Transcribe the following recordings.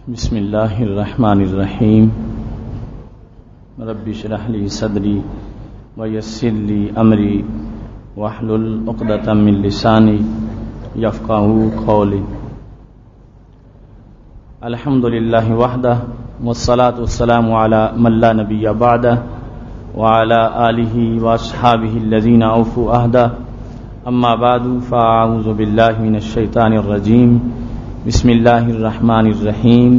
بسم اللہ الرحمن الرحیم رب اشرح لی صدری ویسر لی امری واحلل عقدۃ من لسانی یفقہوا قولی. الحمد للہ وحدہ والصلاة والسلام علی من لا نبی بعدہ وعلی آلہ واصحابہ الذین اوفوا عہدہ. اما بعد فاعوذ باللہ من الشیطان الرجیم. بسم اللہ الرحمن الرحیم.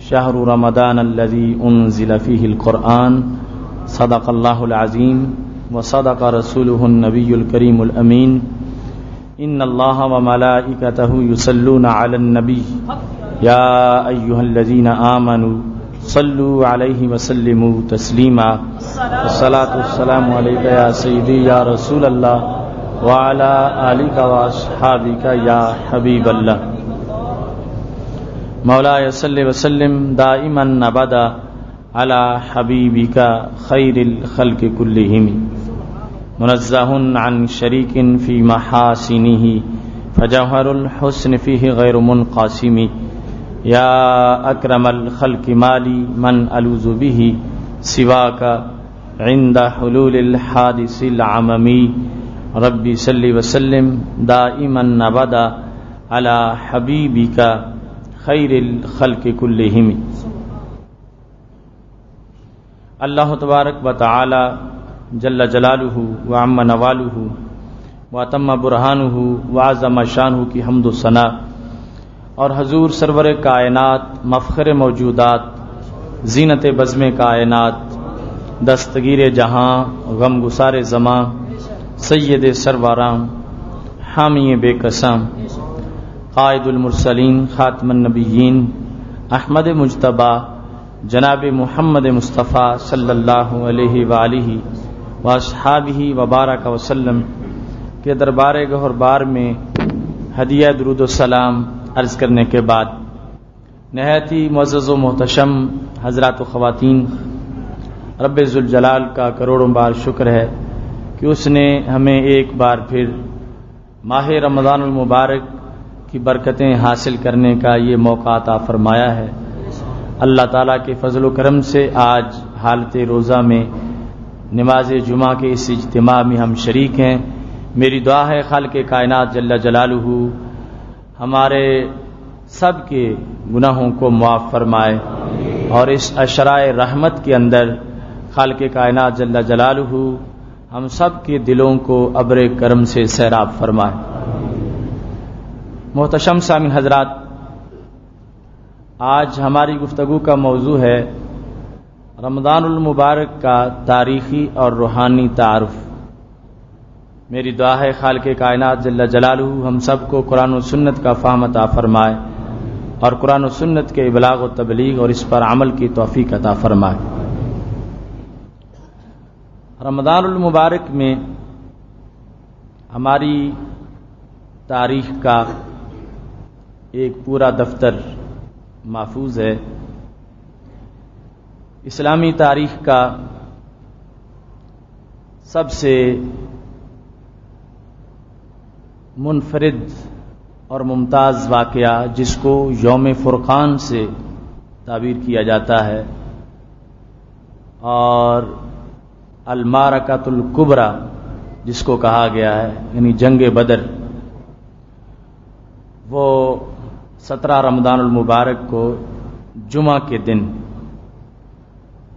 شہر رمضان الذی انزل فیہ القرآن صدق اللہ العظیم وصدق رسولہ النبی الکریم الامین. ان اللہ وملائکتہ یصلون علی النبی یا ایہا الذین آمنوا صلوا علیہ وسلموا تسلیما. الصلاۃ والسلام علیک یا سیدی یا رسول اللہ وعلی آلک واصحابک یا حبیب اللہ. مولاي صل وسلم دائما ابدا على حبيبك خير الخلق كلهم منزه عن شريك في محاسنه فجوهر الحسن فيه غير منقسم. يا أكرم الخلق مالي من ألوذ به سواك عند حلول الحادث العممي. ربي صل وسلم دائما ابدا على حبيبك خیر الخلق کلہم. اللہ تبارک و تعالی جل جلالہ وعم نوالہ واتم برہانہ وعظم شانہ کی حمد و ثنا اور حضور سرور کائنات مفخر موجودات زینت بزم کائنات دستگیر جہاں غم گسار زماں سید سرواراں حامی بے قسم قائد المرسلین خاتم النبیین احمد مجتبی جناب محمد مصطفیٰ صلی اللہ علیہ وآلہ واصحابہ وبارک وسلم کے دربار گہر بار میں ہدیہ درود و سلام عرض کرنے کے بعد نہایت ہی معزز و محتشم حضرات و خواتین، رب ذوالجلال کا کروڑوں بار شکر ہے کہ اس نے ہمیں ایک بار پھر ماہ رمضان المبارک کی برکتیں حاصل کرنے کا یہ موقع عطا فرمایا ہے. اللہ تعالیٰ کے فضل و کرم سے آج حالت روزہ میں نماز جمعہ کے اس اجتماع میں ہم شریک ہیں. میری دعا ہے خالق کائنات جل جلالہ ہمارے سب کے گناہوں کو معاف فرمائے اور اس عشرائے رحمت کے اندر خالق کائنات جل جلالہ ہم سب کے دلوں کو ابر کرم سے سیراب فرمائے. محتشم سامعین حضرات، آج ہماری گفتگو کا موضوع ہے رمضان المبارک کا تاریخی اور روحانی تعارف. میری دعا ہے خالق کائنات جل جلالہ ہم سب کو قرآن و سنت کا فہم عطا فرمائے اور قرآن و سنت کے ابلاغ و تبلیغ اور اس پر عمل کی توفیق عطا فرمائے. رمضان المبارک میں ہماری تاریخ کا ایک پورا دفتر محفوظ ہے. اسلامی تاریخ کا سب سے منفرد اور ممتاز واقعہ جس کو یوم فرقان سے تعبیر کیا جاتا ہے اور المعرکۃ الکبریٰ جس کو کہا گیا ہے یعنی جنگ بدر، وہ 17 رمضان المبارک کو جمعہ کے دن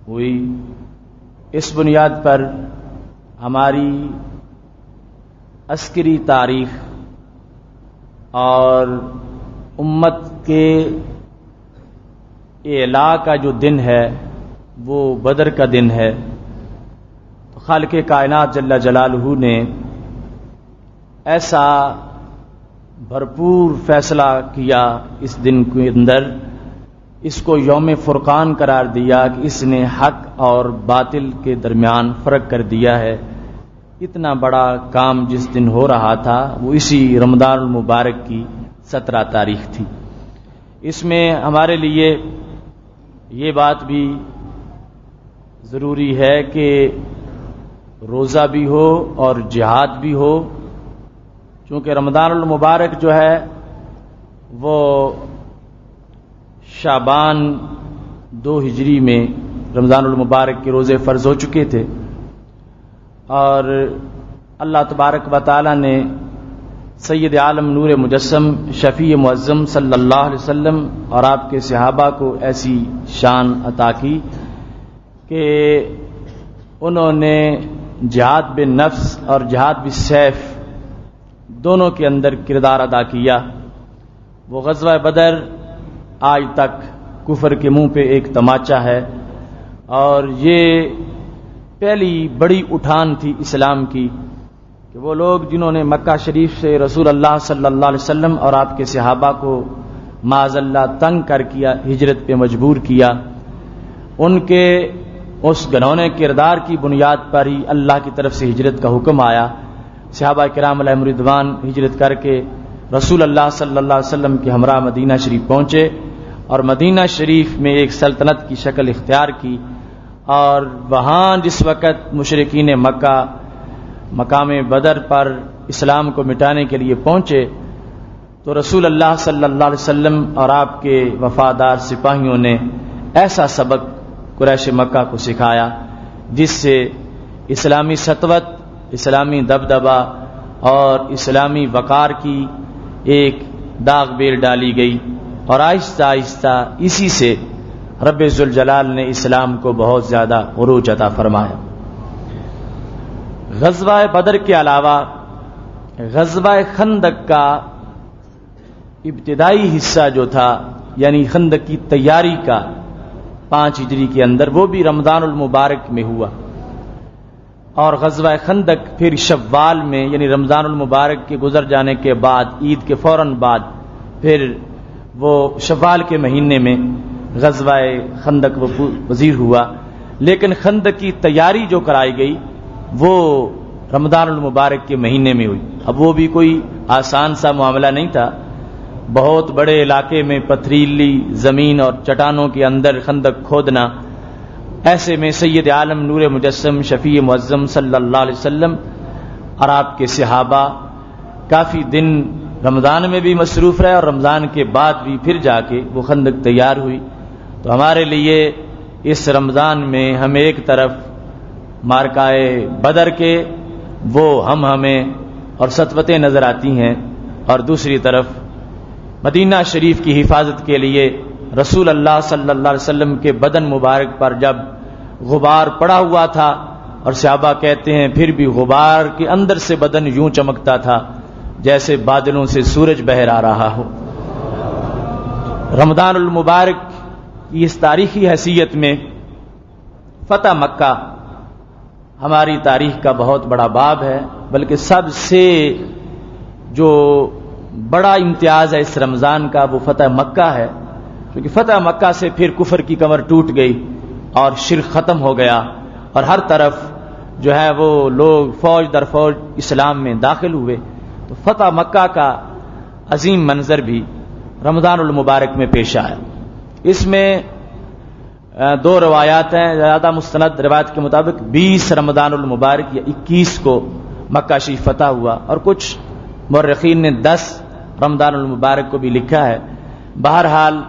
ہوئی. اس بنیاد پر ہماری عسکری تاریخ اور امت کے اعلاء کا جو دن ہے وہ بدر کا دن ہے. تو خالق کائنات جل جلالہ نے ایسا بھرپور فیصلہ کیا اس دن کے اندر، اس کو یوم فرقان قرار دیا کہ اس نے حق اور باطل کے درمیان فرق کر دیا ہے. اتنا بڑا کام جس دن ہو رہا تھا وہ اسی رمضان المبارک کی 17 تاریخ تھی. اس میں ہمارے لیے یہ بات بھی ضروری ہے کہ روزہ بھی ہو اور جہاد بھی ہو، چونکہ رمضان المبارک جو ہے وہ شعبان 2 ہجری میں رمضان المبارک کے روزے فرض ہو چکے تھے، اور اللہ تبارک و تعالی نے سید عالم نور مجسم شفیع معظم صلی اللہ علیہ وسلم اور آپ کے صحابہ کو ایسی شان عطا کی کہ انہوں نے جہاد بالنفس اور جہاد بالسیف دونوں کے اندر کردار ادا کیا۔ وہ غزوہ بدر آج تک کفر کے منہ پہ ایک تماچا ہے، اور یہ پہلی بڑی اٹھان تھی اسلام کی کہ وہ لوگ جنہوں نے مکہ شریف سے رسول اللہ صلی اللہ علیہ وسلم اور آپ کے صحابہ کو معاذ اللہ تنگ کر کیا، ہجرت پہ مجبور کیا، ان کے اس گھنونے کردار کی بنیاد پر ہی اللہ کی طرف سے ہجرت کا حکم آیا۔ صحابہ کرام علیہم رضوان ہجرت کر کے رسول اللہ صلی اللہ علیہ وسلم کے ہمراہ مدینہ شریف پہنچے، اور مدینہ شریف میں ایک سلطنت کی شکل اختیار کی، اور وہاں جس وقت مشرکین مکہ مقام بدر پر اسلام کو مٹانے کے لیے پہنچے تو رسول اللہ صلی اللہ علیہ وسلم اور آپ کے وفادار سپاہیوں نے ایسا سبق قریش مکہ کو سکھایا جس سے اسلامی سطوت، اسلامی دبدبہ اور اسلامی وقار کی ایک داغ بیل ڈالی گئی، اور آہستہ آہستہ اسی سے رب ذوالجلال نے اسلام کو بہت زیادہ عروج عطا فرمایا۔ غزوہ بدر کے علاوہ غزوہ خندق کا ابتدائی حصہ جو تھا، یعنی خندق کی تیاری کا 5 ہجری کے اندر، وہ بھی رمضان المبارک میں ہوا، اور غزوہ خندق پھر شوال میں، یعنی رمضان المبارک کے گزر جانے کے بعد، عید کے فوراً بعد، پھر وہ شوال کے مہینے میں غزوہ خندق وزیر ہوا۔ لیکن خندق کی تیاری جو کرائی گئی وہ رمضان المبارک کے مہینے میں ہوئی۔ اب وہ بھی کوئی آسان سا معاملہ نہیں تھا، بہت بڑے علاقے میں پتھریلی زمین اور چٹانوں کے اندر خندق کھودنا، ایسے میں سید عالم نور مجسم شفیع معظم صلی اللہ علیہ وسلم اور آپ کے صحابہ کافی دن رمضان میں بھی مصروف رہے، اور رمضان کے بعد بھی پھر جا کے وہ خندق تیار ہوئی۔ تو ہمارے لیے اس رمضان میں ہمیں ایک طرف مارکائے بدر کے وہ ہمیں اور سطوتیں نظر آتی ہیں، اور دوسری طرف مدینہ شریف کی حفاظت کے لیے رسول اللہ صلی اللہ علیہ وسلم کے بدن مبارک پر جب غبار پڑا ہوا تھا، اور صحابہ کہتے ہیں پھر بھی غبار کے اندر سے بدن یوں چمکتا تھا جیسے بادلوں سے سورج بہر آ رہا ہو۔ رمضان المبارک کی اس تاریخی حیثیت میں فتح مکہ ہماری تاریخ کا بہت بڑا باب ہے، بلکہ سب سے جو بڑا امتیاز ہے اس رمضان کا وہ فتح مکہ ہے، کیونکہ فتح مکہ سے پھر کفر کی کمر ٹوٹ گئی اور شرک ختم ہو گیا، اور ہر طرف جو ہے وہ لوگ فوج در فوج اسلام میں داخل ہوئے۔ تو فتح مکہ کا عظیم منظر بھی رمضان المبارک میں پیش آیا۔ اس میں 2 روایات ہیں، زیادہ مستند روایت کے مطابق 20 رمضان المبارک یا 21 کو مکہ شریف فتح ہوا، اور کچھ مورخین نے 10 رمضان المبارک کو بھی لکھا ہے۔ بہرحال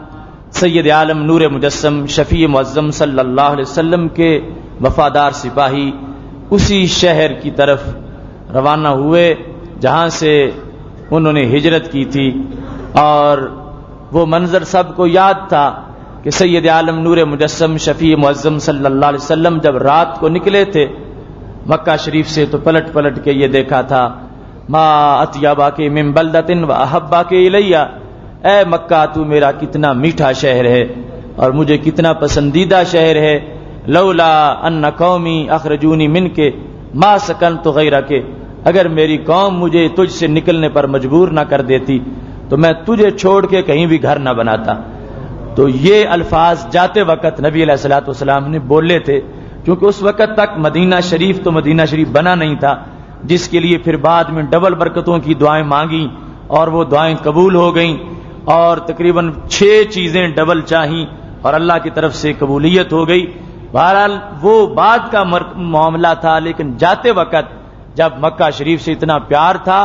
سید عالم نور مجسم شفیع معظم صلی اللہ علیہ وسلم کے وفادار سپاہی اسی شہر کی طرف روانہ ہوئے جہاں سے انہوں نے ہجرت کی تھی، اور وہ منظر سب کو یاد تھا کہ سید عالم نور مجسم شفیع معظم صلی اللہ علیہ وسلم جب رات کو نکلے تھے مکہ شریف سے تو پلٹ پلٹ کے یہ دیکھا تھا، ما اطیبا کے من بلدۃ و احبا کے الیہ، اے مکہ تو میرا کتنا میٹھا شہر ہے اور مجھے کتنا پسندیدہ شہر ہے، لولا ان قومی اخرجونی من کے ما سکنت غیرک، اگر میری قوم مجھے تجھ سے نکلنے پر مجبور نہ کر دیتی تو میں تجھے چھوڑ کے کہیں بھی گھر نہ بناتا۔ تو یہ الفاظ جاتے وقت نبی علیہ الصلوۃ والسلام نے بولے تھے، کیونکہ اس وقت تک مدینہ شریف تو مدینہ شریف بنا نہیں تھا، جس کے لیے پھر بعد میں ڈبل برکتوں کی دعائیں مانگیں اور وہ دعائیں قبول ہو گئیں، اور تقریباً 6 چیزیں ڈبل چاہیں اور اللہ کی طرف سے قبولیت ہو گئی۔ بہرحال وہ بعد کا معاملہ تھا، لیکن جاتے وقت جب مکہ شریف سے اتنا پیار تھا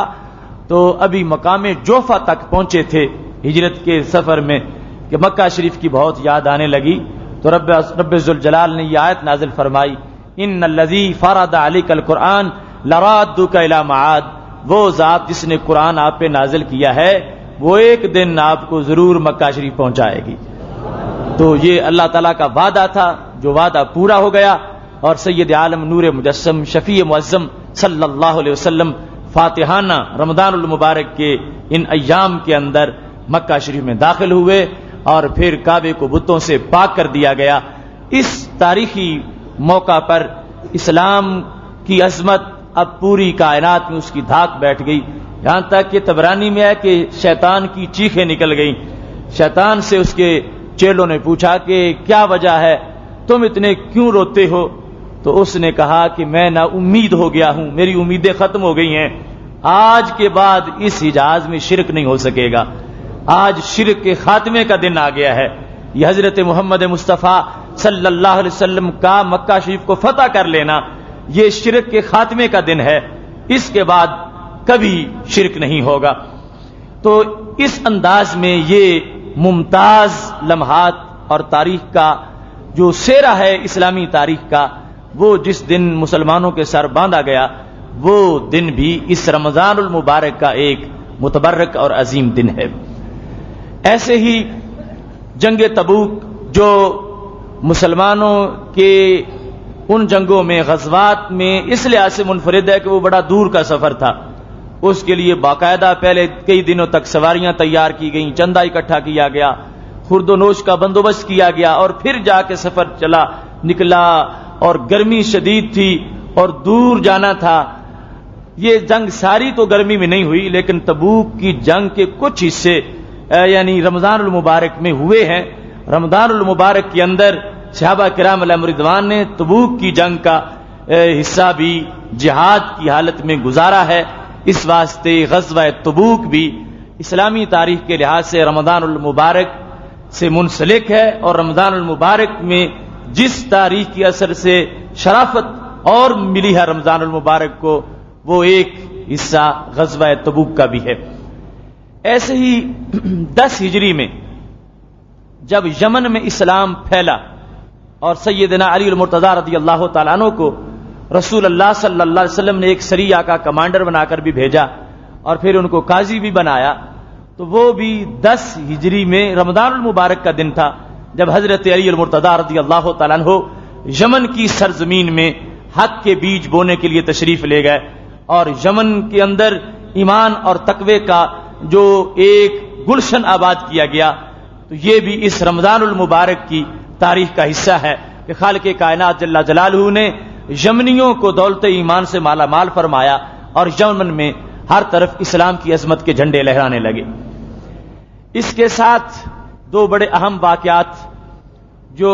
تو ابھی مقام جوفہ تک پہنچے تھے ہجرت کے سفر میں کہ مکہ شریف کی بہت یاد آنے لگی تو رب ذوالجلال نے یہ آیت نازل فرمائی، ان الذی فرض علیک القرآن لرادک الی معاد، وہ ذات جس نے قرآن آپ پہ نازل کیا ہے وہ ایک دن آپ کو ضرور مکہ شریف پہنچائے گی۔ تو یہ اللہ تعالیٰ کا وعدہ تھا جو وعدہ پورا ہو گیا، اور سید عالم نور مجسم شفیع معظم صلی اللہ علیہ وسلم فاتحانہ رمضان المبارک کے ان ایام کے اندر مکہ شریف میں داخل ہوئے اور پھر کعبے کو بتوں سے پاک کر دیا گیا۔ اس تاریخی موقع پر اسلام کی عظمت اب پوری کائنات میں اس کی دھاک بیٹھ گئی، یہاں تک کہ طبرانی میں ہے کہ شیطان کی چیخیں نکل گئیں۔ شیطان سے اس کے چیلوں نے پوچھا کہ کیا وجہ ہے، تم اتنے کیوں روتے ہو؟ تو اس نے کہا کہ میں نا امید ہو گیا ہوں، میری امیدیں ختم ہو گئی ہیں، آج کے بعد اس حجاز میں شرک نہیں ہو سکے گا، آج شرک کے خاتمے کا دن آ گیا ہے۔ یہ حضرت محمد مصطفیٰ صلی اللہ علیہ وسلم کا مکہ شریف کو فتح کر لینا یہ شرک کے خاتمے کا دن ہے، اس کے بعد کبھی شرک نہیں ہوگا۔ تو اس انداز میں یہ ممتاز لمحات اور تاریخ کا جو سیرا ہے اسلامی تاریخ کا، وہ جس دن مسلمانوں کے سر باندھا گیا وہ دن بھی اس رمضان المبارک کا ایک متبرک اور عظیم دن ہے۔ ایسے ہی جنگ تبوک جو مسلمانوں کے ان جنگوں میں غزوات میں اس لحاظ سے منفرد ہے کہ وہ بڑا دور کا سفر تھا، اس کے لیے باقاعدہ پہلے کئی دنوں تک سواریاں تیار کی گئیں، چندہ اکٹھا کیا گیا، خورد و نوش کا بندوبست کیا گیا اور پھر جا کے سفر نکلا اور گرمی شدید تھی اور دور جانا تھا۔ یہ جنگ ساری تو گرمی میں نہیں ہوئی، لیکن تبوک کی جنگ کے کچھ حصے یعنی رمضان المبارک میں ہوئے ہیں۔ رمضان المبارک کے اندر صحابہ کرام علیہم رضوان نے تبوک کی جنگ کا حصہ بھی جہاد کی حالت میں گزارا ہے، اس واسطے غزوہ تبوک بھی اسلامی تاریخ کے لحاظ سے رمضان المبارک سے منسلک ہے، اور رمضان المبارک میں جس تاریخ کی اثر سے شرافت اور ملی ہے رمضان المبارک کو، وہ ایک حصہ غزوہ تبوک کا بھی ہے۔ ایسے ہی 10 ہجری میں جب یمن میں اسلام پھیلا اور سیدنا علی المرتضیٰ رضی اللہ تعالیٰ عنہ کو رسول اللہ صلی اللہ علیہ وسلم نے ایک سریہ کا کمانڈر بنا کر بھی بھیجا اور پھر ان کو قاضی بھی بنایا، تو وہ بھی 10 ہجری میں رمضان المبارک کا دن تھا جب حضرت علی المرتضیٰ رضی اللہ تعالیٰ عنہ یمن کی سرزمین میں حق کے بیج بونے کے لیے تشریف لے گئے، اور یمن کے اندر ایمان اور تقوی کا جو ایک گلشن آباد کیا گیا، تو یہ بھی اس رمضان المبارک کی تاریخ کا حصہ ہے کہ خالق کائنات جل جلالہ نے یمنیوں کو دولت ایمان سے مالا مال فرمایا اور یمن میں ہر طرف اسلام کی عظمت کے جھنڈے لہرانے لگے۔ اس کے ساتھ 2 بڑے اہم واقعات جو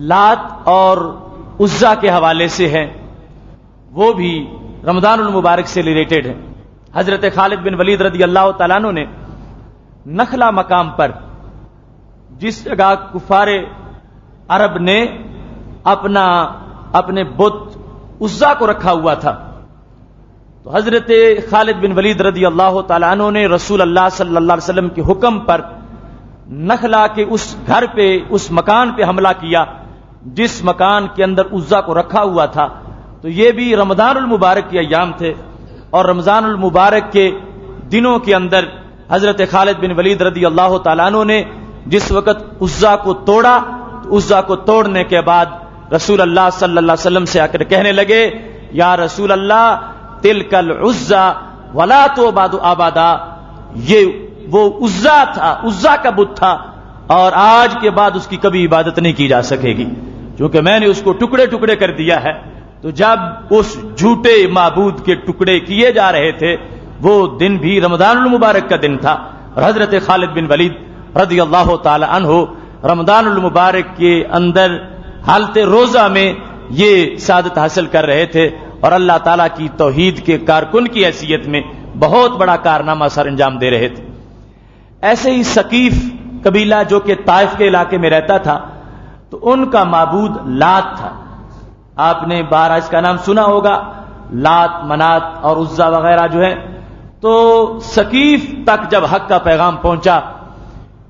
لات اور عزا کے حوالے سے ہیں وہ بھی رمضان المبارک سے ریلیٹڈ ہیں۔ حضرت خالد بن ولید رضی اللہ تعالیٰ عنہ نے نخلا مقام پر جس جگہ کفار عرب نے اپنے بت عزا کو رکھا ہوا تھا، تو حضرت خالد بن ولید رضی اللہ تعالیٰ عنہ نے رسول اللہ صلی اللہ علیہ وسلم کے حکم پر نخلا کے اس گھر پہ اس مکان پہ حملہ کیا جس مکان کے اندر عزا کو رکھا ہوا تھا۔ تو یہ بھی رمضان المبارک کے ایام تھے، اور رمضان المبارک کے دنوں کے اندر حضرت خالد بن ولید رضی اللہ تعالیٰ عنہ نے جس وقت عزا کو توڑا، تو عزا کو توڑنے کے بعد رسول اللہ صلی اللہ علیہ وسلم سے آ کر کہنے لگے، یا رسول اللہ تلک العزا ولا تعبد ابدا، یہ وہ عزا تھا، عزا کا بت تھا، اور آج کے بعد اس کی کبھی عبادت نہیں کی جا سکے گی، کیونکہ میں نے اس کو ٹکڑے ٹکڑے کر دیا ہے۔ تو جب اس جھوٹے معبود کے ٹکڑے کیے جا رہے تھے وہ دن بھی رمضان المبارک کا دن تھا، اور حضرت خالد بن ولید رضی اللہ تعالی عنہ رمضان المبارک کے اندر حالت روزہ میں یہ سعادت حاصل کر رہے تھے، اور اللہ تعالیٰ کی توحید کے کارکن کی حیثیت میں بہت بڑا کارنامہ سر انجام دے رہے تھے۔ ایسے ہی ثقیف قبیلہ جو کہ طائف کے علاقے میں رہتا تھا، تو ان کا معبود لات تھا، آپ نے بارہ اس کا نام سنا ہوگا، لات منات اور عزا وغیرہ جو ہے۔ تو ثقیف تک جب حق کا پیغام پہنچا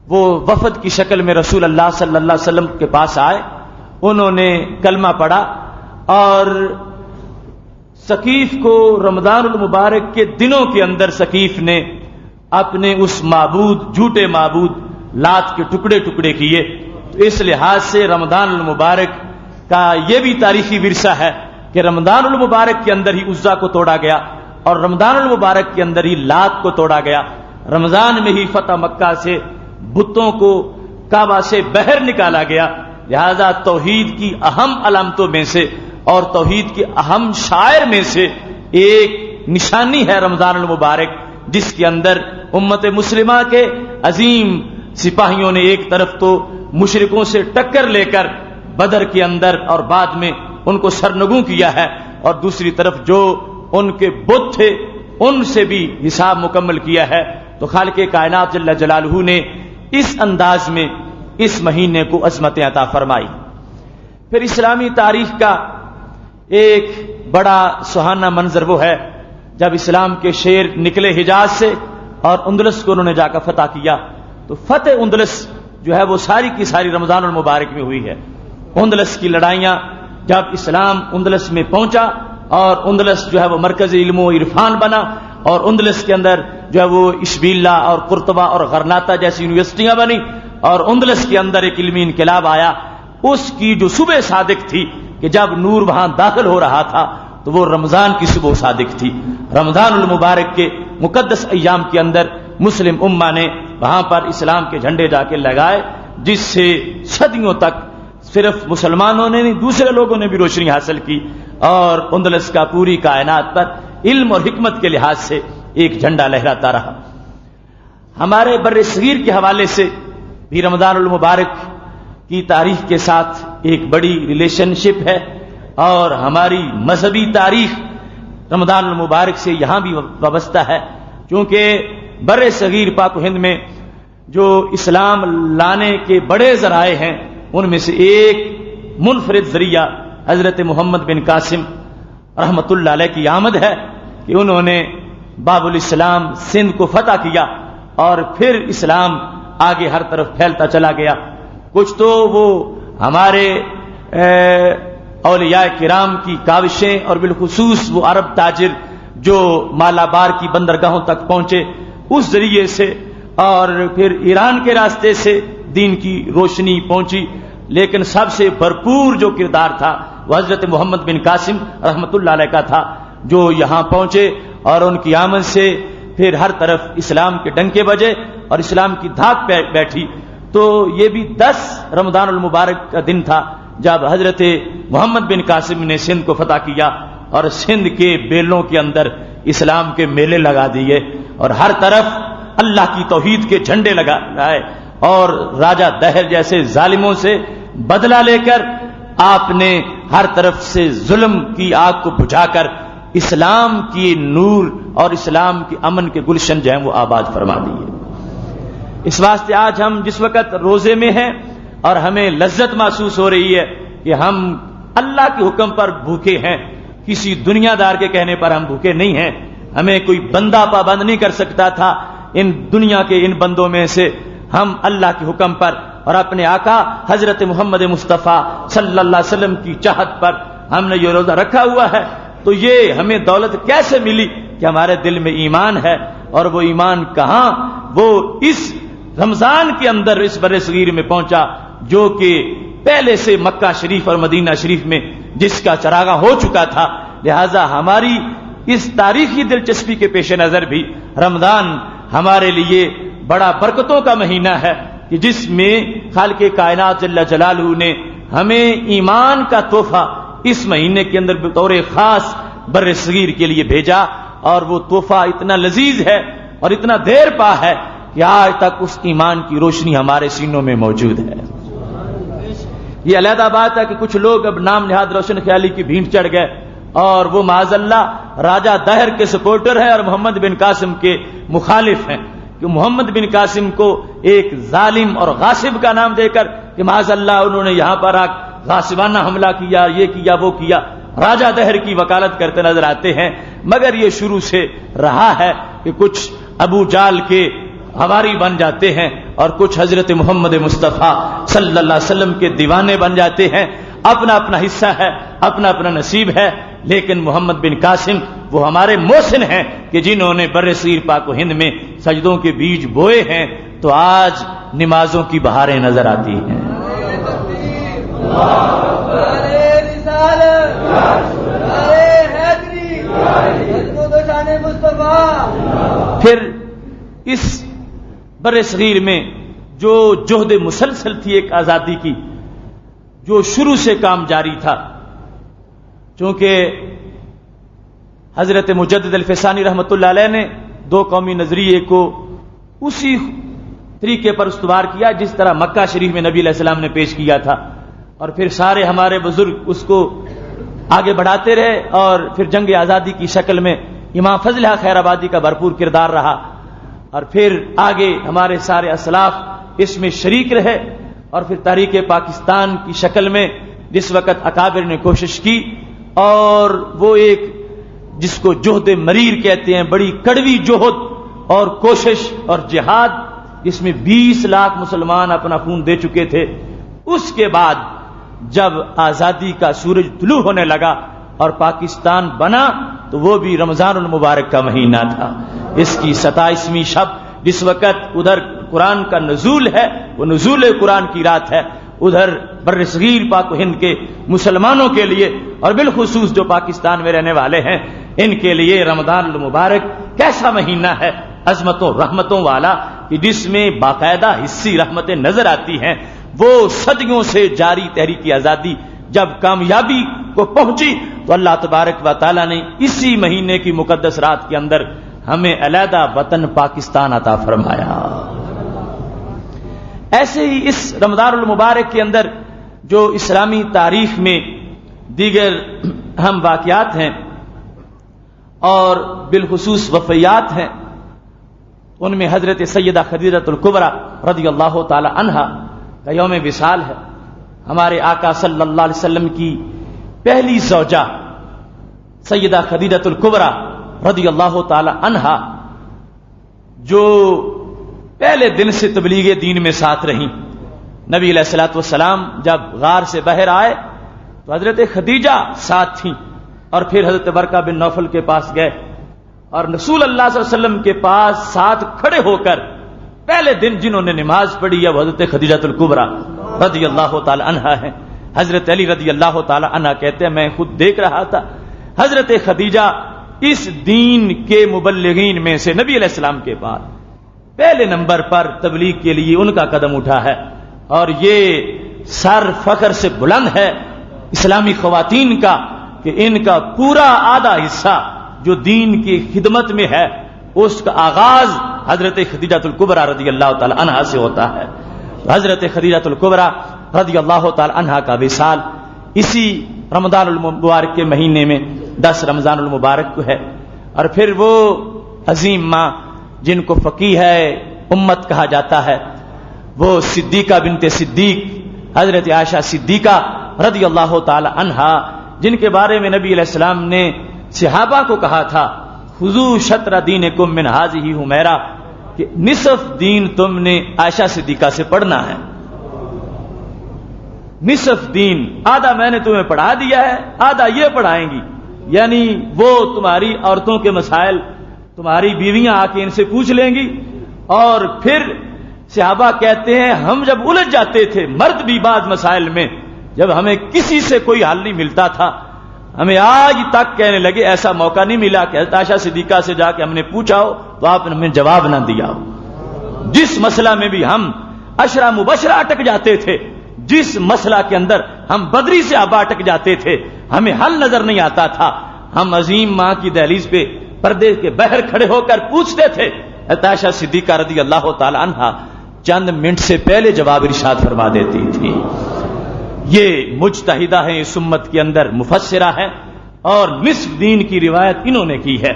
وہ وفد کی شکل میں رسول اللہ صلی اللہ علیہ وسلم کے پاس آئے، انہوں نے کلمہ پڑھا اور ثقیف کو رمضان المبارک کے دنوں کے اندر ثقیف نے اپنے اس معبود، جھوٹے معبود لات کے ٹکڑے ٹکڑے کیے. تو اس لحاظ سے رمضان المبارک کا یہ بھی تاریخی ورثہ ہے کہ رمضان المبارک کے اندر ہی عزا کو توڑا گیا اور رمضان المبارک کے اندر ہی لات کو توڑا گیا. رمضان میں ہی فتح مکہ سے بتوں کو کعبہ سے باہر نکالا گیا. لہذا توحید کی اہم علامتوں میں سے اور توحید کے اہم شاعر میں سے ایک نشانی ہے رمضان المبارک، جس کے اندر امت مسلمہ کے عظیم سپاہیوں نے ایک طرف تو مشرکوں سے ٹکر لے کر بدر کے اندر اور بعد میں ان کو سرنگوں کیا ہے، اور دوسری طرف جو ان کے بت تھے ان سے بھی حساب مکمل کیا ہے. تو خالق کائنات جل جلالہ نے اس انداز میں اس مہینے کو عظمت عطا فرمائی. پھر اسلامی تاریخ کا ایک بڑا سہانا منظر وہ ہے جب اسلام کے شیر نکلے حجاز سے اور اندلس کو انہوں نے جا کر فتح کیا. تو فتح اندلس جو ہے وہ ساری کی ساری رمضان المبارک میں ہوئی ہے. اندلس کی لڑائیاں جب اسلام اندلس میں پہنچا اور اندلس جو ہے وہ مرکز علم و عرفان بنا اور اندلس کے اندر جو ہے وہ اشبیلا اور قرطبہ اور غرناطہ جیسی یونیورسٹیاں بنی اور اندلس کے اندر ایک علمی انقلاب آیا. اس کی جو صبح صادق تھی کہ جب نور وہاں داخل ہو رہا تھا تو وہ رمضان کی صبح صادق تھی. رمضان المبارک کے مقدس ایام کے اندر مسلم امہ نے وہاں پر اسلام کے جھنڈے جا کے لگائے، جس سے صدیوں تک صرف مسلمانوں نے نہیں دوسرے لوگوں نے بھی روشنی حاصل کی اور اندلس کا پوری کائنات پر علم اور حکمت کے لحاظ سے ایک جھنڈا لہراتا رہا. ہمارے بر صغیر کے حوالے سے بھی رمضان المبارک کی تاریخ کے ساتھ ایک بڑی ریلیشن شپ ہے اور ہماری مذہبی تاریخ رمضان المبارک سے یہاں بھی وابستہ ہے، کیونکہ بر صغیر پاک و ہند میں جو اسلام لانے کے بڑے ذرائع ہیں ان میں سے ایک منفرد ذریعہ حضرت محمد بن قاسم رحمت اللہ علیہ کی آمد ہے کہ انہوں نے باب الاسلام سندھ کو فتح کیا اور پھر اسلام آگے ہر طرف پھیلتا چلا گیا. کچھ تو وہ ہمارے اولیاء کرام کی کاوشیں اور بالخصوص وہ عرب تاجر جو مالابار کی بندرگاہوں تک پہنچے اس ذریعے سے، اور پھر ایران کے راستے سے دین کی روشنی پہنچی. لیکن سب سے بھرپور جو کردار تھا وہ حضرت محمد بن قاسم رحمت اللہ علیہ کا تھا، جو یہاں پہنچے اور ان کی آمد سے پھر ہر طرف اسلام کے ڈنکے بجے اور اسلام کی دھاک بیٹھی. تو یہ بھی 10 رمضان المبارک کا دن تھا جب حضرت محمد بن قاسم نے سندھ کو فتح کیا اور سندھ کے بیلوں کے اندر اسلام کے میلے لگا دیے اور ہر طرف اللہ کی توحید کے جھنڈے لگائے اور راجہ دہر جیسے ظالموں سے بدلہ لے کر آپ نے ہر طرف سے ظلم کی آگ کو بجھا کر اسلام کی نور اور اسلام کی امن کے گلشن جو ہیں وہ آباد فرما دیے. اس واسطے آج ہم جس وقت روزے میں ہیں اور ہمیں لذت محسوس ہو رہی ہے کہ ہم اللہ کے حکم پر بھوکے ہیں، کسی دنیا دار کے کہنے پر ہم بھوکے نہیں ہیں. ہمیں کوئی بندہ پابند نہیں کر سکتا تھا ان دنیا کے ان بندوں میں سے. ہم اللہ کے حکم پر اور اپنے آقا حضرت محمد مصطفیٰ صلی اللہ علیہ وسلم کی چاہت پر ہم نے یہ روزہ رکھا ہوا ہے. تو یہ ہمیں دولت کیسے ملی کہ ہمارے دل میں ایمان ہے، اور وہ ایمان کہاں؟ وہ اس رمضان کے اندر اس بر صغیر میں پہنچا جو کہ پہلے سے مکہ شریف اور مدینہ شریف میں جس کا چراغاں ہو چکا تھا. لہذا ہماری اس تاریخی دلچسپی کے پیش نظر بھی رمضان ہمارے لیے بڑا برکتوں کا مہینہ ہے کہ جس میں خالق کائنات جل جلالہ نے ہمیں ایمان کا تحفہ اس مہینے کے اندر بطور خاص بر صغیر کے لیے بھیجا، اور وہ تحفہ اتنا لذیذ ہے اور اتنا دیر پا ہے کہ آج تک اس ایمان کی روشنی ہمارے سینوں میں موجود ہے. یہ علیحدہ بات ہے کہ کچھ لوگ اب نام نہاد روشن خیالی کی بھینٹ چڑھ گئے اور وہ معاذ اللہ راجہ دہر کے سپورٹر ہیں اور محمد بن قاسم کے مخالف ہیں، کہ محمد بن قاسم کو ایک ظالم اور غاصب کا نام دے کر کہ معاذ اللہ انہوں نے یہاں پر غاصبانہ حملہ کیا، یہ کیا وہ کیا، راجہ دہر کی وکالت کرتے نظر آتے ہیں. مگر یہ شروع سے رہا ہے کہ کچھ ابو جال کے ہماری بن جاتے ہیں اور کچھ حضرت محمد مصطفیٰ صلی اللہ علیہ وسلم کے دیوانے بن جاتے ہیں. اپنا اپنا حصہ ہے, اپنا اپنا نصیب ہے. لیکن محمد بن قاسم وہ ہمارے محسن ہیں کہ جنہوں نے بر صغیر پاک و ہند میں سجدوں کے بیج بوئے ہیں, تو آج نمازوں کی بہاریں نظر آتی ہیں. پھر اس بر صغیر میں جو جہد مسلسل تھی ایک آزادی کی, جو شروع سے کام جاری تھا, چونکہ حضرت مجدد الفسانی رحمۃ اللہ علیہ نے دو قومی نظریے کو اسی طریقے پر استوار کیا جس طرح مکہ شریف میں نبی علیہ السلام نے پیش کیا تھا, اور پھر سارے ہمارے بزرگ اس کو آگے بڑھاتے رہے, اور پھر جنگ آزادی کی شکل میں امام فضل حق خیر آبادی کا بھرپور کردار رہا, اور پھر آگے ہمارے سارے اسلاف اس میں شریک رہے, اور پھر تحریک پاکستان کی شکل میں جس وقت اکابر نے کوشش کی, اور وہ ایک جس کو جہد مریر کہتے ہیں, بڑی کڑوی جہد اور کوشش اور جہاد, جس میں 20 لاکھ مسلمان اپنا خون دے چکے تھے. اس کے بعد جب آزادی کا سورج طلوع ہونے لگا اور پاکستان بنا, تو وہ بھی رمضان المبارک کا مہینہ تھا. اس کی 27ویں شب جس وقت ادھر قرآن کا نزول ہے, وہ نزول قرآن کی رات ہے, ادھر بر صغیر پاک و ہند کے مسلمانوں کے لیے اور بالخصوص جو پاکستان میں رہنے والے ہیں ان کے لیے رمضان المبارک کیسا مہینہ ہے, عظمتوں رحمتوں والا, کہ جس میں باقاعدہ حصی رحمتیں نظر آتی ہیں. وہ صدیوں سے جاری تحریک آزادی جب کامیابی کو پہنچی تو اللہ تبارک و تعالیٰ نے اسی مہینے کی مقدس رات کے اندر ہمیں علیحدہ وطن پاکستان عطا فرمایا. ایسے ہی اس رمضان المبارک کے اندر جو اسلامی تاریخ میں دیگر اہم واقعات ہیں اور بالخصوص وفیات ہیں, ان میں حضرت سیدہ خدیجہ الکبریٰ رضی اللہ تعالی عنہا کا یوم وصال ہے. ہمارے آقا صلی اللہ علیہ وسلم کی پہلی زوجہ سیدہ خدیجہ الکبریٰ رضی اللہ تعالی عنہا, جو پہلے دن سے تبلیغ دین میں ساتھ رہیں. نبی علیہ الصلوۃ والسلام جب غار سے باہر آئے تو حضرت خدیجہ ساتھ تھیں, اور پھر حضرت برقہ بن نوفل کے پاس گئے, اور رسول اللہ صلی اللہ علیہ وسلم کے پاس ساتھ کھڑے ہو کر پہلے دن جنہوں نے نماز پڑھی ہے وہ حضرت خدیجہ الکبریٰ رضی اللہ تعالی عنہا ہے. حضرت علی رضی اللہ تعالی عنہ کہتے ہیں میں خود دیکھ رہا تھا حضرت خدیجہ اس دین کے مبلغین میں سے نبی علیہ السلام کے بعد پہلے نمبر پر تبلیغ کے لیے ان کا قدم اٹھا ہے, اور یہ سر فخر سے بلند ہے اسلامی خواتین کا کہ ان کا پورا آدھا حصہ جو دین کی خدمت میں ہے اس کا آغاز حضرت خدیجہ الکبریٰ رضی اللہ تعالی عنہا سے ہوتا ہے. حضرت خدیجہ الکبریٰ رضی اللہ تعالی عنہا کا وصال اسی رمضان المبارک کے مہینے میں 10 رمضان المبارک کو ہے, اور پھر وہ عظیم ماں جن کو فقیہ امت کہا جاتا ہے, وہ صدیقہ بنت صدیق حضرت عائشہ صدیقہ رضی اللہ تعالی عنہا, جن کے بارے میں نبی علیہ السلام نے صحابہ کو کہا تھا خذوا شطر دینکم من ھذہ حمیرہ, کہ نصف دین تم نے عائشہ صدیقہ سے پڑھنا ہے. نصف دین, آدھا میں نے تمہیں پڑھا دیا ہے, آدھا یہ پڑھائیں گی, یعنی وہ تمہاری عورتوں کے مسائل تمہاری بیویاں آ کے ان سے پوچھ لیں گی. اور پھر صحابہ کہتے ہیں ہم جب الجھ جاتے تھے مرد بھی بعض مسائل میں, جب ہمیں کسی سے کوئی حل نہیں ملتا تھا, ہمیں آج تک کہنے لگے ایسا موقع نہیں ملا کہ حضرت عائشہ صدیقہ سے جا کے ہم نے پوچھا ہو تو آپ نے ہمیں جواب نہ دیا ہو. جس مسئلہ میں بھی ہم عشرہ مبشرہ اٹک جاتے تھے, جس مسئلہ کے اندر ہم بدری سے آبا اٹک جاتے تھے, ہمیں حل نظر نہیں آتا تھا, ہم عظیم ماں کی دہلیز پہ پردے کے باہر کھڑے ہو کر پوچھتے تھے. حضرت عائشہ صدیقہ رضی اللہ تعالی عنہا چند منٹ سے پہلے جواب ارشاد فرما دیتی تھی. یہ مجتہدہ ہیں اس امت کے اندر, مفسرہ ہیں, اور نصف دین کی روایت انہوں نے کی ہے.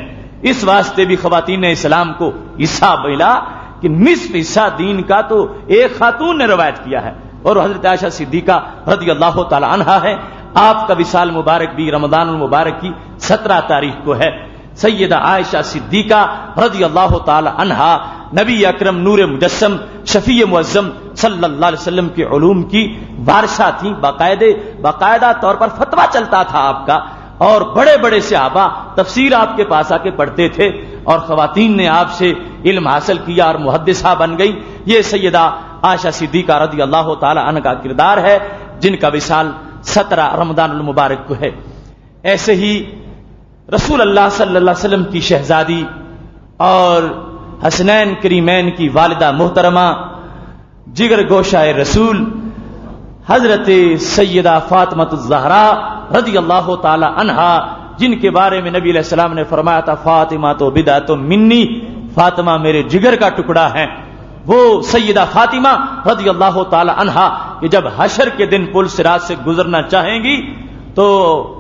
اس واسطے بھی خواتین اسلام کو حصہ ملا کہ نصف حصہ دین کا تو ایک خاتون نے روایت کیا ہے, اور حضرت عائشہ صدیقہ رضی اللہ تعالی عنہا ہے. آپ کا وصال مبارک بھی رمضان المبارک کی 17 تاریخ کو ہے. سیدہ عائشہ صدیقہ رضی اللہ تعالی عنہا نبی اکرم نور مجسم شفیع معظم صلی اللہ علیہ وسلم کے علوم کی وارثہ تھیں. باقاعدہ طور پر فتویٰ چلتا تھا آپ کا، اور بڑے بڑے صحابہ تفسیر آپ کے پاس آ کے پڑھتے تھے، اور خواتین نے آپ سے علم حاصل کیا اور محدثہ بن گئی. یہ سیدہ عائشہ صدیقہ رضی اللہ تعالی عنہ کا کردار ہے، جن کا وصال 17 رمضان المبارک کو ہے. ایسے ہی رسول اللہ صلی اللہ علیہ وسلم کی شہزادی اور حسنین کریمین کی والدہ محترمہ جگر گوشہ رسول حضرت سیدہ فاطمہ الزہراء رضی اللہ تعالی عنہا، جن کے بارے میں نبی علیہ السلام نے فرمایا تھا فاطمہ تو بدعۃ منی، فاطمہ میرے جگر کا ٹکڑا ہے. وہ سیدہ فاطمہ رضی اللہ تعالی عنہا کہ جب حشر کے دن پل صراط سے گزرنا چاہیں گی تو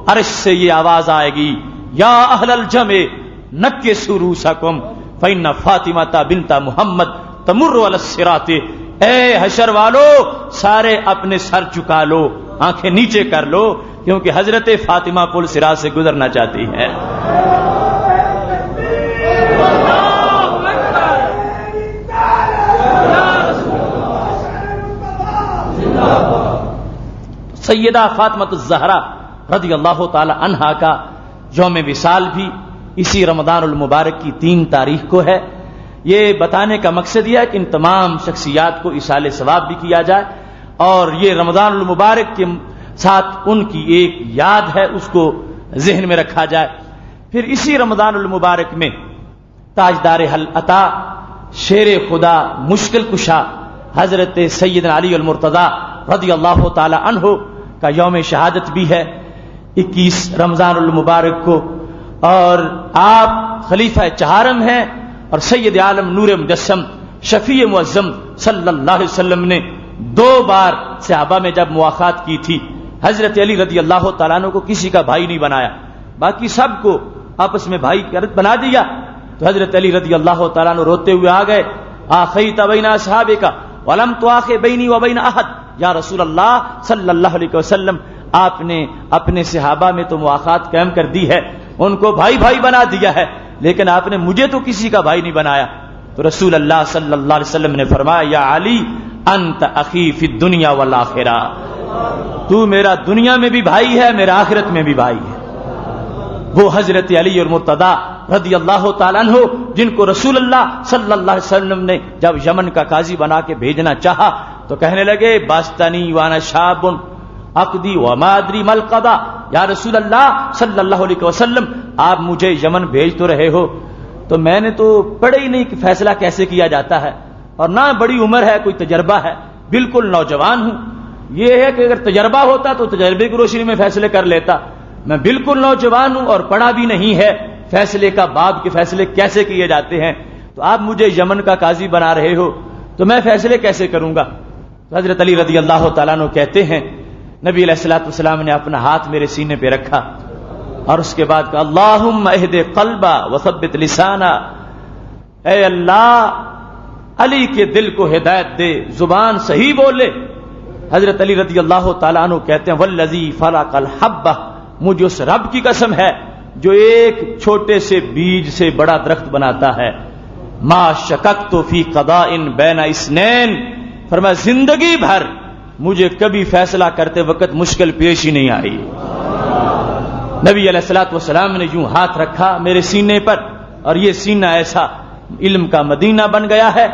عرش سے یہ آواز آئے گی، یا اہل الجمع نکسوا رؤوسکم فإن فاطمہ بنت محمد تمر علی الصراط. اے حشر والو، سارے اپنے سر چکا لو، آنکھیں نیچے کر لو، کیونکہ حضرت فاطمہ پل صراط سے گزرنا چاہتی ہے. سیدہ فاطمہ الزہراء رضی اللہ تعالی عنہا کا یوم وصال بھی اسی رمضان المبارک کی 3 تاریخ کو ہے. یہ بتانے کا مقصد یہ ہے کہ ان تمام شخصیات کو ایصال ثواب بھی کیا جائے، اور یہ رمضان المبارک کے ساتھ ان کی ایک یاد ہے، اس کو ذہن میں رکھا جائے. پھر اسی رمضان المبارک میں تاجدار حل عطا، شیر خدا، مشکل کشا حضرت سیدنا علی المرتضی رضی اللہ تعالی عنہ کا یوم شہادت بھی ہے 21 رمضان المبارک کو. اور آپ خلیفہ چہارم ہیں، اور سید عالم نور مجسم شفیع معظم صلی اللہ علیہ وسلم نے 2 بار صحابہ میں جب مواخات کی تھی، حضرت علی رضی اللہ تعالیٰ عنہ کو کسی کا بھائی نہیں بنایا، باقی سب کو آپس میں بھائی بنا دیا. تو حضرت علی رضی اللہ تعالیٰ عنہ روتے ہوئے آ گئے، آخیت بین اصحابک ولم تواخ بینی وبین احد. یا رسول اللہ صلی اللہ علیہ وسلم، آپ نے اپنے صحابہ میں تو مواخات قائم کر دی ہے، ان کو بھائی بھائی بنا دیا ہے، لیکن آپ نے مجھے تو کسی کا بھائی نہیں بنایا. تو رسول اللہ صلی اللہ علیہ وسلم نے فرمایا، یا علی انت اخی فی الدنیا والآخرہ، تو میرا دنیا میں بھی بھائی ہے، میرا آخرت میں بھی بھائی ہے. وہ حضرت علی المرتضی رضی اللہ تعالیٰ عنہ، جن کو رسول اللہ صلی اللہ علیہ وسلم نے جب یمن کا قاضی بنا کے بھیجنا چاہا تو کہنے لگے، باستنی وانا شاب اقدی وما ادری ما القضاء. یا رسول اللہ صلی اللہ علیہ وسلم، آپ مجھے یمن بھیج تو رہے ہو، تو میں نے تو پڑھا ہی نہیں کہ فیصلہ کیسے کیا جاتا ہے، اور نہ بڑی عمر ہے، کوئی تجربہ ہے، بالکل نوجوان ہوں. یہ ہے کہ اگر تجربہ ہوتا تو تجربے کی روشنی میں فیصلے کر لیتا. میں بالکل نوجوان ہوں اور پڑھا بھی نہیں ہے فیصلے کا باب کے فیصلے کیسے کیے جاتے ہیں، تو آپ مجھے یمن کا قاضی بنا رہے ہو تو میں فیصلے کیسے کروں گا. تو حضرت علی رضی اللہ تعالیٰ عنہ کہتے ہیں، نبی علیہ الصلوۃ والسلام نے اپنا ہاتھ میرے سینے پہ رکھا اور اس کے بعد کہا، اللہم اہد قلبا وثبت لسانا. اے اللہ، علی کے دل کو ہدایت دے، زبان صحیح بولے. حضرت علی رضی اللہ تعالیٰ عنہ کہتے ہیں، والذی فلق الحبہ، مجھے اس رب کی قسم ہے جو ایک چھوٹے سے بیج سے بڑا درخت بناتا ہے. ما شککت فی قضاء بین اثنین، فرمایا زندگی بھر مجھے کبھی فیصلہ کرتے وقت مشکل پیش ہی نہیں آئی. نبی علیہ الصلوۃ والسلام نے یوں ہاتھ رکھا میرے سینے پر، اور یہ سینہ ایسا علم کا مدینہ بن گیا ہے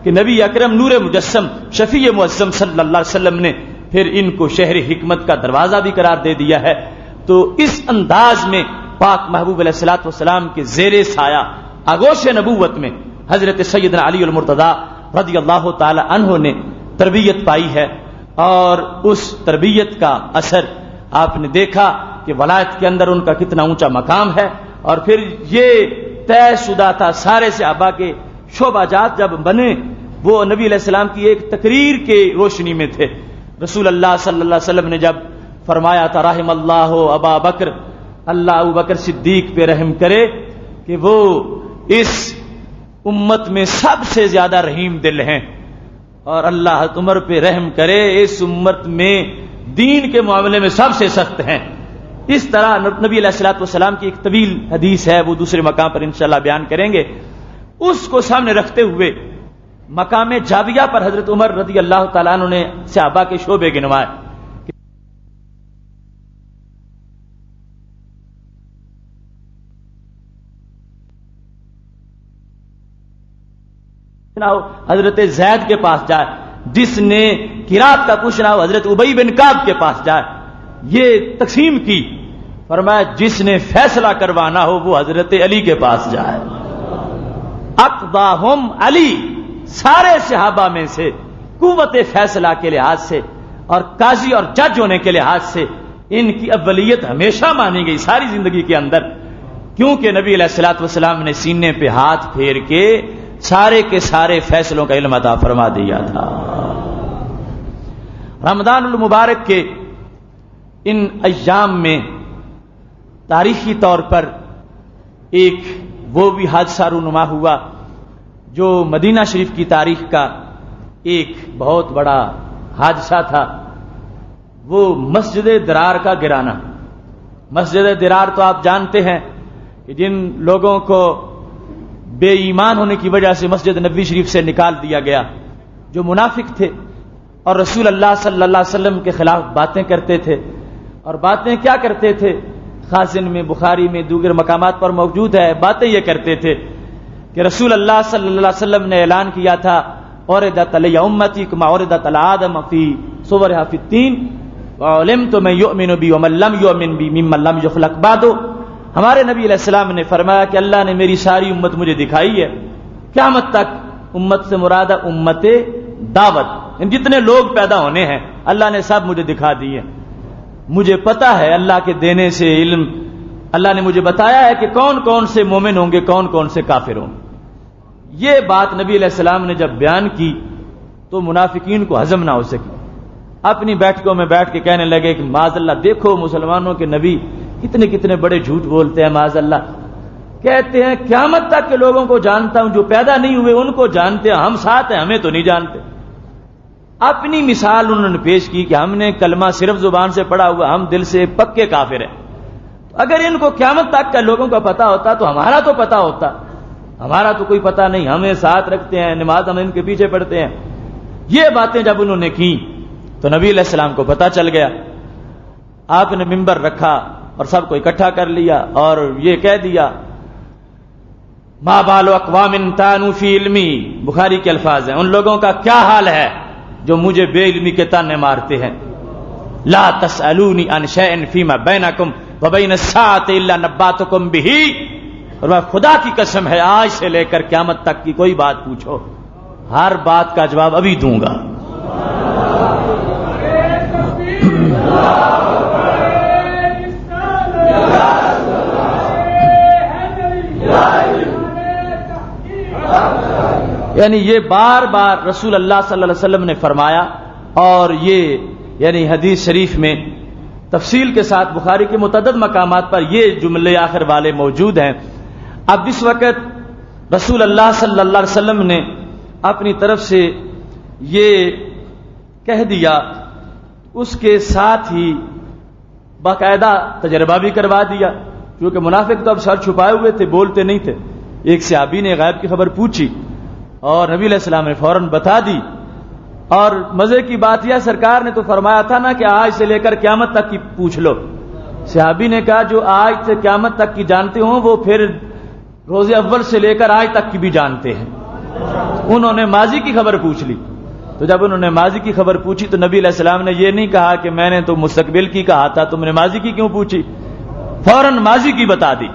کہ نبی اکرم نور مجسم شفیع معظم صلی اللہ علیہ وسلم نے پھر ان کو شہر حکمت کا دروازہ بھی قرار دے دیا ہے. تو اس انداز میں پاک محبوب علیہ الصلوۃ والسلام کے زیر سایہ آغوش نبوت میں حضرت سیدنا علی المرتضی رضی اللہ تعالی عنہ نے تربیت پائی ہے، اور اس تربیت کا اثر آپ نے دیکھا کہ ولایت کے اندر ان کا کتنا اونچا مقام ہے. اور پھر یہ طے شدہ تھا، سارے صحابہ کے شعبہ جات جب بنے وہ نبی علیہ السلام کی ایک تقریر کے روشنی میں تھے. رسول اللہ صلی اللہ علیہ وسلم نے جب فرمایا تھا، رحم اللہ ابا بکر، اللہ ابو بکر صدیق پہ رحم کرے کہ وہ اس امت میں سب سے زیادہ رحیم دل ہیں، اور اللہ عمر پہ رحم کرے، اس امت میں دین کے معاملے میں سب سے سخت ہیں. اس طرح نبی علیہ الصلوۃ والسلام کی ایک طویل حدیث ہے، وہ دوسرے مقام پر انشاءاللہ بیان کریں گے، اس کو سامنے رکھتے ہوئے مقام جاویہ پر حضرت عمر رضی اللہ تعالیٰ عنہ نے صحابہ کے شعبے گنوائے. حضرت زید کے پاس جائے، جس نے قرات کا پوچھنا ہو حضرت ابی بن کعب کے پاس جائے. یہ تقسیم کی، فرمایا جس نے فیصلہ کروانا ہو وہ حضرت علی کے پاس جائے. اقضاہم علی، سارے صحابہ میں سے قوت فیصلہ کے لحاظ سے اور قاضی اور جج ہونے کے لحاظ سے ان کی اولیت ہمیشہ مانی گئی ساری زندگی کے اندر، کیونکہ نبی علیہ الصلوۃ والسلام نے سینے پہ ہاتھ پھیر کے سارے کے سارے فیصلوں کا علم عطا فرما دیا تھا. رمضان المبارک کے ان ایام میں تاریخی طور پر ایک وہ بھی حادثہ رونما ہوا جو مدینہ شریف کی تاریخ کا ایک بہت بڑا حادثہ تھا، وہ مسجد درار کا گرانا. مسجد درار تو آپ جانتے ہیں کہ جن لوگوں کو بے ایمان ہونے کی وجہ سے مسجد نبوی شریف سے نکال دیا گیا، جو منافق تھے اور رسول اللہ صلی اللہ علیہ وسلم کے خلاف باتیں کرتے تھے. اور باتیں کیا کرتے تھے؟ خازن میں، بخاری میں، دیگر مقامات پر موجود ہے. باتیں یہ کرتے تھے کہ رسول اللہ صلی اللہ علیہ وسلم نے اعلان کیا تھا اوردت علی امتی کما اوردت علی آدم فی صورها فی التین وعلمت من یؤمن بی ومن لم یؤمن بی ممن لم یخلق بعد. ہمارے نبی علیہ السلام نے فرمایا کہ اللہ نے میری ساری امت مجھے دکھائی ہے، قیامت تک امت سے مراد امت دعوت، جتنے لوگ پیدا ہونے ہیں اللہ نے سب مجھے دکھا دیے. مجھے پتا ہے اللہ کے دینے سے علم، اللہ نے مجھے بتایا ہے کہ کون کون سے مومن ہوں گے، کون کون سے کافر ہوں گے. یہ بات نبی علیہ السلام نے جب بیان کی تو منافقین کو ہضم نہ ہو سکی. اپنی بیٹھکوں میں بیٹھ کے کہنے لگے کہ معاذ اللہ، دیکھو مسلمانوں کے نبی کتنے کتنے بڑے جھوٹ بولتے ہیں. معاذ اللہ کہتے ہیں قیامت تک کے لوگوں کو جانتا ہوں، جو پیدا نہیں ہوئے ان کو جانتے ہیں، ہم ساتھ ہیں ہمیں تو نہیں جانتے. اپنی مثال انہوں نے پیش کی کہ ہم نے کلمہ صرف زبان سے پڑھا ہوا، ہم دل سے پکے کافر ہیں. اگر ان کو قیامت تک کا لوگوں کا پتا ہوتا تو ہمارا تو پتا ہوتا، ہمارا تو کوئی پتا نہیں، ہمیں ساتھ رکھتے ہیں، نماز ہم ان کے پیچھے پڑھتے ہیں. یہ باتیں جب انہوں نے کی تو نبی علیہ السلام کو پتا چل گیا. آپ نے ممبر رکھا اور سب کو اکٹھا کر لیا اور یہ کہہ دیا ما بال اقوام طعنوا فی علمی، بخاری کے الفاظ ہیں، ان لوگوں کا کیا حال ہے جو مجھے بے علمی کے تانے مارتے ہیں. لا تسألونی عن شیء فیما بینکم وبین الساعۃ الا نبأتکم بہ. اور میں خدا کی قسم ہے آج سے لے کر قیامت تک کی کوئی بات پوچھو، ہر بات کا جواب ابھی دوں گا. یعنی یہ بار بار رسول اللہ صلی اللہ علیہ وسلم نے فرمایا، اور یہ یعنی حدیث شریف میں تفصیل کے ساتھ بخاری کے متعدد مقامات پر یہ جملے آخر والے موجود ہیں. اب جس وقت رسول اللہ صلی اللہ علیہ وسلم نے اپنی طرف سے یہ کہہ دیا، اس کے ساتھ ہی باقاعدہ تجربہ بھی کروا دیا، کیونکہ منافق تو اب سر چھپائے ہوئے تھے، بولتے نہیں تھے. ایک صحابی نے غیب کی خبر پوچھی اور نبی علیہ السلام نے فوراً بتا دی. اور مزے کی بات یہ، سرکار نے تو فرمایا تھا نا کہ آج سے لے کر قیامت تک کی پوچھ لو. صحابی نے کہا جو آج سے قیامت تک کی جانتے ہوں وہ پھر روز اول سے لے کر آج تک کی بھی جانتے ہیں. انہوں نے ماضی کی خبر پوچھ لی. تو جب انہوں نے ماضی کی خبر پوچھی تو نبی علیہ السلام نے یہ نہیں کہا کہ میں نے تو مستقبل کی کہا تھا، تم نے ماضی کی کیوں پوچھی؟ فوراً ماضی کی بتا دی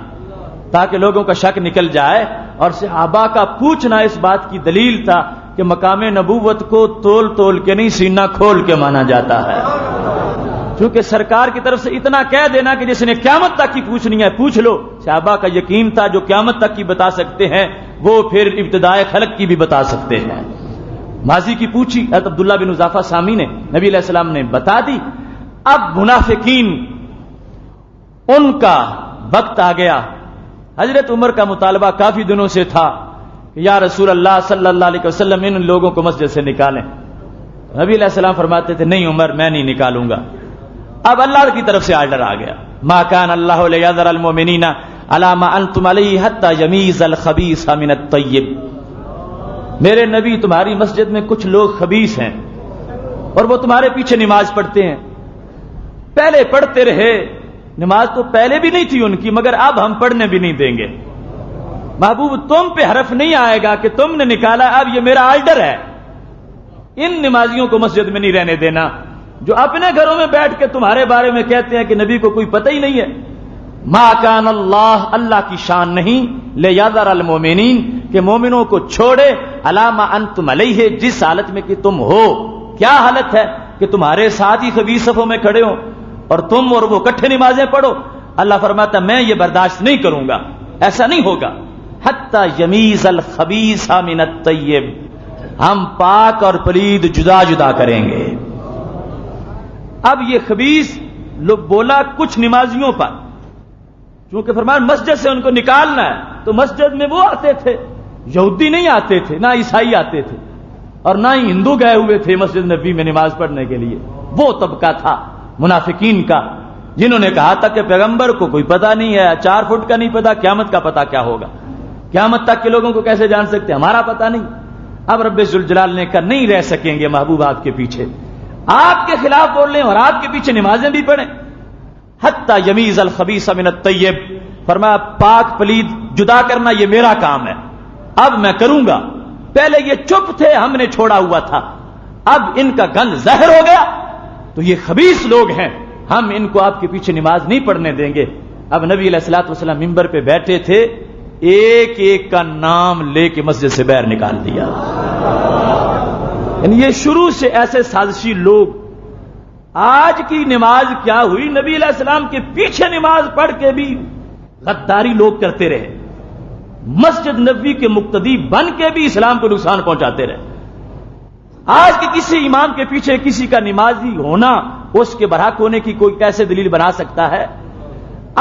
تاکہ لوگوں کا شک نکل جائے. اور صحابہ کا پوچھنا اس بات کی دلیل تھا کہ مقام نبوت کو تول تول کے نہیں، سینہ کھول کے مانا جاتا ہے. کیونکہ سرکار کی طرف سے اتنا کہہ دینا کہ جس نے قیامت تک کی پوچھنی ہے پوچھ لو، صحابہ کا یقین تھا جو قیامت تک کی بتا سکتے ہیں وہ پھر ابتدائے خلق کی بھی بتا سکتے ہیں. ماضی کی پوچھی حضرت عبداللہ بن حذافہ سامی نے، نبی علیہ السلام نے بتا دی. اب منافقین ان کا وقت آ گیا. حضرت عمر کا مطالبہ کافی دنوں سے تھا کہ یا رسول اللہ صلی اللہ علیہ وسلم ان لوگوں کو مسجد سے نکالیں. نبی علیہ السلام فرماتے تھے نہیں عمر میں نہیں نکالوں گا. اب اللہ کی طرف سے آرڈر آ گیا ما کان اللہ لیذر المؤمنین علی ما انتم علیہ حتی یمیز الخبیث من الطیب. میرے نبی تمہاری مسجد میں کچھ لوگ خبیث ہیں اور وہ تمہارے پیچھے نماز پڑھتے ہیں. پہلے پڑھتے رہے، نماز تو پہلے بھی نہیں تھی ان کی، مگر اب ہم پڑھنے بھی نہیں دیں گے. محبوب تم پہ حرف نہیں آئے گا کہ تم نے نکالا، اب یہ میرا آرڈر ہے. ان نمازیوں کو مسجد میں نہیں رہنے دینا جو اپنے گھروں میں بیٹھ کے تمہارے بارے میں کہتے ہیں کہ نبی کو کوئی پتہ ہی نہیں ہے. ما کان اللہ، اللہ کی شان نہیں، لیذر المؤمنین کہ مومنوں کو چھوڑے، علی ما انتم علیہ جس حالت میں کہ تم ہو. کیا حالت ہے کہ تمہارے ساتھ ہی خبیث صفوں میں کھڑے ہو اور تم اور وہ اکٹھے نمازیں پڑھو. اللہ فرماتا میں یہ برداشت نہیں کروں گا، ایسا نہیں ہوگا. حتی یمیز الخبیث من الطیب، ہم پاک اور پلید جدا جدا کریں گے. اب یہ خبیث لوگ بولا کچھ نمازیوں پر، چونکہ فرمان مسجد سے ان کو نکالنا ہے، تو مسجد میں وہ آتے تھے، یہودی نہیں آتے تھے، نہ عیسائی آتے تھے، اور نہ ہی ہندو گئے ہوئے تھے مسجد نبی میں نماز پڑھنے کے لیے. وہ طبقہ تھا منافقین کا جنہوں نے کہا تھا کہ پیغمبر کو کوئی پتہ نہیں ہے، 4 فٹ کا نہیں پتا، قیامت کا پتہ کیا ہوگا، قیامت تک کے لوگوں کو کیسے جان سکتے، ہمارا پتہ نہیں. اب رب ذوالجلال نے کہا نہیں رہ سکیں گے محبوب آپ کے پیچھے، آپ کے خلاف بول لیں اور آپ کے پیچھے نمازیں بھی پڑھیں. حتی یمیز الخبیث من الطیب، فرمایا پاک پلید جدا کرنا یہ میرا کام ہے، اب میں کروں گا. پہلے یہ چپ تھے، ہم نے چھوڑا ہوا تھا، اب ان کا گند ظاہر ہو گیا تو یہ خبیث لوگ ہیں، ہم ان کو آپ کے پیچھے نماز نہیں پڑھنے دیں گے. اب نبی علیہ الصلوۃ والسلام منبر پہ بیٹھے تھے، ایک ایک کا نام لے کے مسجد سے باہر نکال دیا. یعنی یہ شروع سے ایسے سازشی لوگ. آج کی نماز کیا ہوئی، نبی علیہ السلام کے پیچھے نماز پڑھ کے بھی غداری لوگ کرتے رہے، مسجد نبوی کے مقتدی بن کے بھی اسلام کو نقصان پہنچاتے رہے. آج کے کسی امام کے پیچھے کسی کا نمازی ہونا اس کے برحق ہونے کی کوئی کیسے دلیل بنا سکتا ہے؟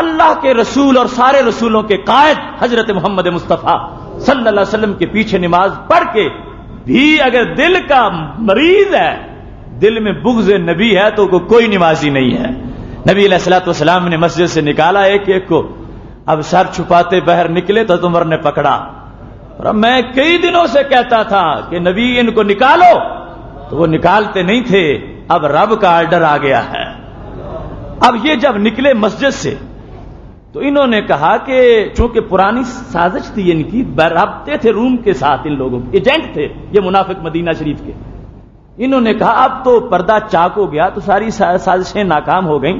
اللہ کے رسول اور سارے رسولوں کے قائد حضرت محمد مصطفیٰ صلی اللہ علیہ وسلم کے پیچھے نماز پڑھ کے بھی اگر دل کا مریض ہے، دل میں بغض نبی ہے، تو کوئی نمازی نہیں ہے. نبی علیہ الصلوۃ والسلام نے مسجد سے نکالا ایک ایک کو. اب سر چھپاتے باہر نکلے تو عمر نے پکڑا، اور میں کئی دنوں سے کہتا تھا کہ نبی ان کو نکالو، تو وہ نکالتے نہیں تھے. اب رب کا آرڈر آ گیا ہے. اب یہ جب نکلے مسجد سے تو انہوں نے کہا کہ چونکہ پرانی سازش تھی ان کی، رابطے تھے روم کے ساتھ، ان لوگوں کے ایجنٹ تھے یہ منافق مدینہ شریف کے. انہوں نے کہا اب تو پردہ چاک ہو گیا، تو ساری سازشیں ناکام ہو گئیں.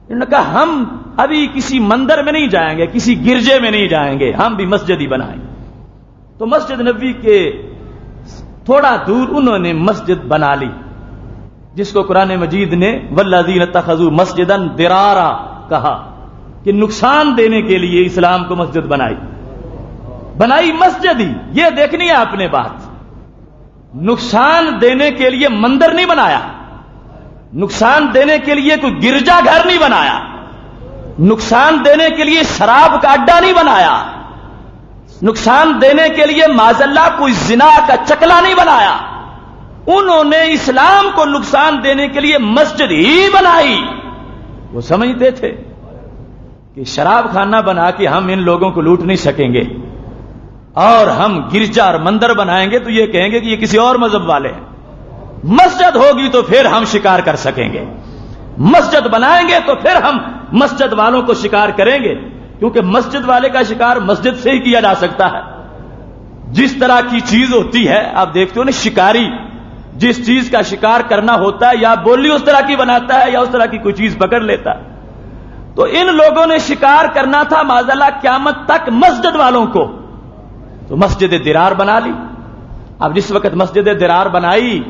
انہوں نے کہا ہم ابھی کسی مندر میں نہیں جائیں گے، کسی گرجے میں نہیں جائیں گے، ہم بھی مسجد ہی بنائیں گے. تو مسجد نبوی کے تھوڑا دور انہوں نے مسجد بنا لی، جس کو قرآن مجید نے والذین اتخذوا مسجدا ضرارا کہا کہ نقصان دینے کے لیے اسلام کو مسجد بنائی مسجد ہی. یہ دیکھنی ہے آپ نے بات، نقصان دینے کے لیے مندر نہیں بنایا، نقصان دینے کے لیے کوئی گرجا گھر نہیں بنایا، نقصان دینے کے لیے شراب کا اڈا نہیں بنایا، نقصان دینے کے لیے معاذ اللہ کوئی زنا کا چکلا نہیں بنایا. انہوں نے اسلام کو نقصان دینے کے لیے مسجد ہی بنائی. وہ سمجھتے تھے کہ شراب خانہ بنا کے ہم ان لوگوں کو لوٹ نہیں سکیں گے، اور ہم گرجا اور مندر بنائیں گے تو یہ کہیں گے کہ یہ کسی اور مذہب والے ہیں. مسجد ہوگی تو پھر ہم شکار کر سکیں گے، مسجد بنائیں گے تو پھر ہم مسجد والوں کو شکار کریں گے، کیونکہ مسجد والے کا شکار مسجد سے ہی کیا جا سکتا ہے. جس طرح کی چیز ہوتی ہے آپ دیکھتے ہو نا، شکاری جس چیز کا شکار کرنا ہوتا ہے یا بولی اس طرح کی بناتا ہے یا اس طرح کی کوئی چیز پکڑ لیتا ہے. تو ان لوگوں نے شکار کرنا تھا معاذ اللہ قیامت تک مسجد والوں کو، تو مسجد درار بنا لی. اب جس وقت مسجد درار بنائی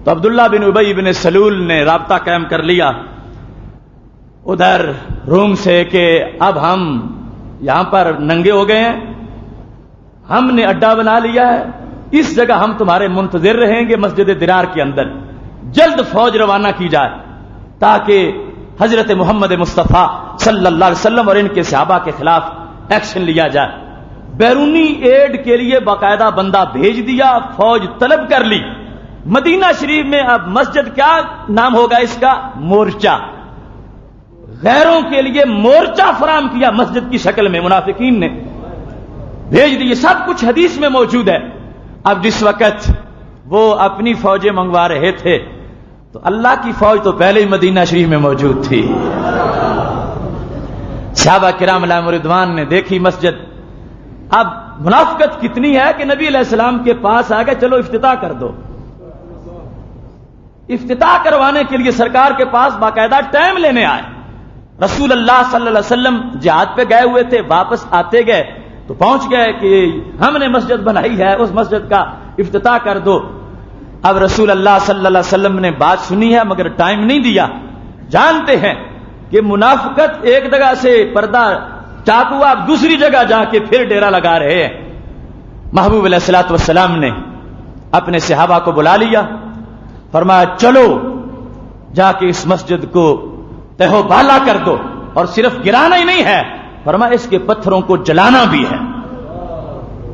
تو عبداللہ بن ابی بن سلول نے رابطہ قائم کر لیا ادھر روم سے کہ اب ہم یہاں پر ننگے ہو گئے ہیں، ہم نے اڈا بنا لیا ہے، اس جگہ ہم تمہارے منتظر رہیں گے مسجد درار کے اندر. جلد فوج روانہ کی جائے تاکہ حضرت محمد مصطفیٰ صلی اللہ علیہ وسلم اور ان کے صحابہ کے خلاف ایکشن لیا جائے. بیرونی ایڈ کے لیے باقاعدہ بندہ بھیج دیا، فوج طلب کر لی. مدینہ شریف میں اب مسجد کیا نام ہوگا اس کا؟ مورچہ. غیروں کے لیے مورچہ فراہم کیا مسجد کی شکل میں منافقین نے بھیج دی. سب کچھ حدیث میں موجود ہے. اب جس وقت وہ اپنی فوجیں منگوا رہے تھے تو اللہ کی فوج تو پہلے ہی مدینہ شریف میں موجود تھی. صحابہ کرام علیہم رضوان نے دیکھی مسجد. اب منافقت کتنی ہے کہ نبی علیہ السلام کے پاس آ گئے, چلو افتتاح کر دو. افتتاح کروانے کے لیے سرکار کے پاس باقاعدہ ٹائم لینے آئے. رسول اللہ صلی اللہ علیہ وسلم جہاد پہ گئے ہوئے تھے, واپس آتے گئے تو پہنچ گئے کہ ہم نے مسجد بنائی ہے, اس مسجد کا افتتاح کر دو. اب رسول اللہ صلی اللہ علیہ وسلم نے بات سنی ہے مگر ٹائم نہیں دیا. جانتے ہیں کہ منافقت ایک جگہ سے پردہ چاقو آپ دوسری جگہ جا کے پھر ڈیرا لگا رہے ہیں. محبوب علیہ الصلوۃ والسلام نے اپنے صحابہ کو بلا لیا, فرمایا چلو جا کے اس مسجد کو تہو بالا کر دو, اور صرف گرانا ہی نہیں ہے, فرمایا اس کے پتھروں کو جلانا بھی ہے,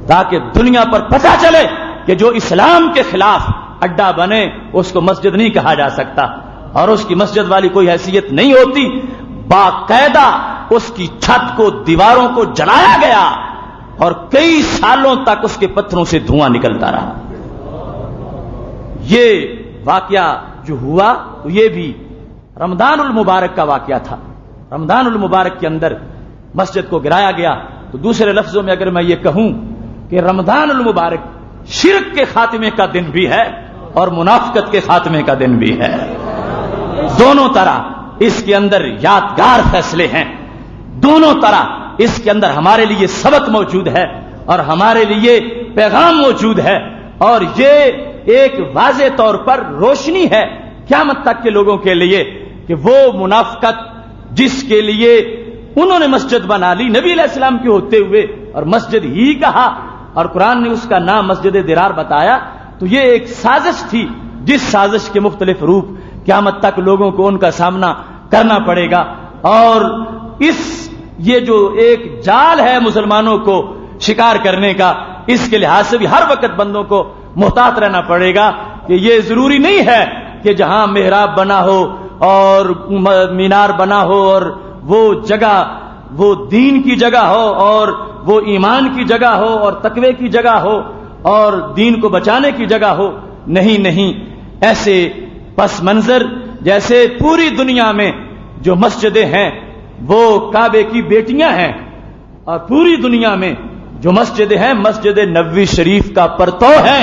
تاکہ دنیا پر پتہ چلے کہ جو اسلام کے خلاف اڈا بنے اس کو مسجد نہیں کہا جا سکتا, اور اس کی مسجد والی کوئی حیثیت نہیں ہوتی. باقاعدہ اس کی چھت کو, دیواروں کو جلایا گیا اور کئی سالوں تک اس کے پتھروں سے دھواں نکلتا رہا. یہ واقعہ جو ہوا یہ بھی رمضان المبارک کا واقعہ تھا. رمضان المبارک کے اندر مسجد کو گرایا گیا. تو دوسرے لفظوں میں اگر میں یہ کہوں کہ رمضان المبارک شرک کے خاتمے کا دن بھی ہے اور منافقت کے خاتمے کا دن بھی ہے. دونوں طرح اس کے اندر یادگار فیصلے ہیں, دونوں طرح اس کے اندر ہمارے لیے سبق موجود ہے اور ہمارے لیے پیغام موجود ہے, اور یہ ایک واضح طور پر روشنی ہے قیامت تک کے لوگوں کے لیے کہ وہ منافقت جس کے لیے انہوں نے مسجد بنا لی نبی علیہ السلام کے ہوتے ہوئے اور مسجد ہی کہا, اور قرآن نے اس کا نام مسجد درار بتایا, تو یہ ایک سازش تھی جس سازش کے مختلف روپ قیامت تک لوگوں کو ان کا سامنا کرنا پڑے گا. اور یہ جو ایک جال ہے مسلمانوں کو شکار کرنے کا, اس کے لحاظ سے بھی ہر وقت بندوں کو محتاط رہنا پڑے گا کہ یہ ضروری نہیں ہے کہ جہاں محراب بنا ہو اور مینار بنا ہو اور وہ جگہ وہ دین کی جگہ ہو اور وہ ایمان کی جگہ ہو اور تقوی کی جگہ ہو اور دین کو بچانے کی جگہ ہو. نہیں, ایسے پس منظر جیسے پوری دنیا میں جو مسجدیں ہیں وہ کعبے کی بیٹیاں ہیں, اور پوری دنیا میں جو مسجدیں ہیں مسجد نبوی شریف کا پرتو ہے,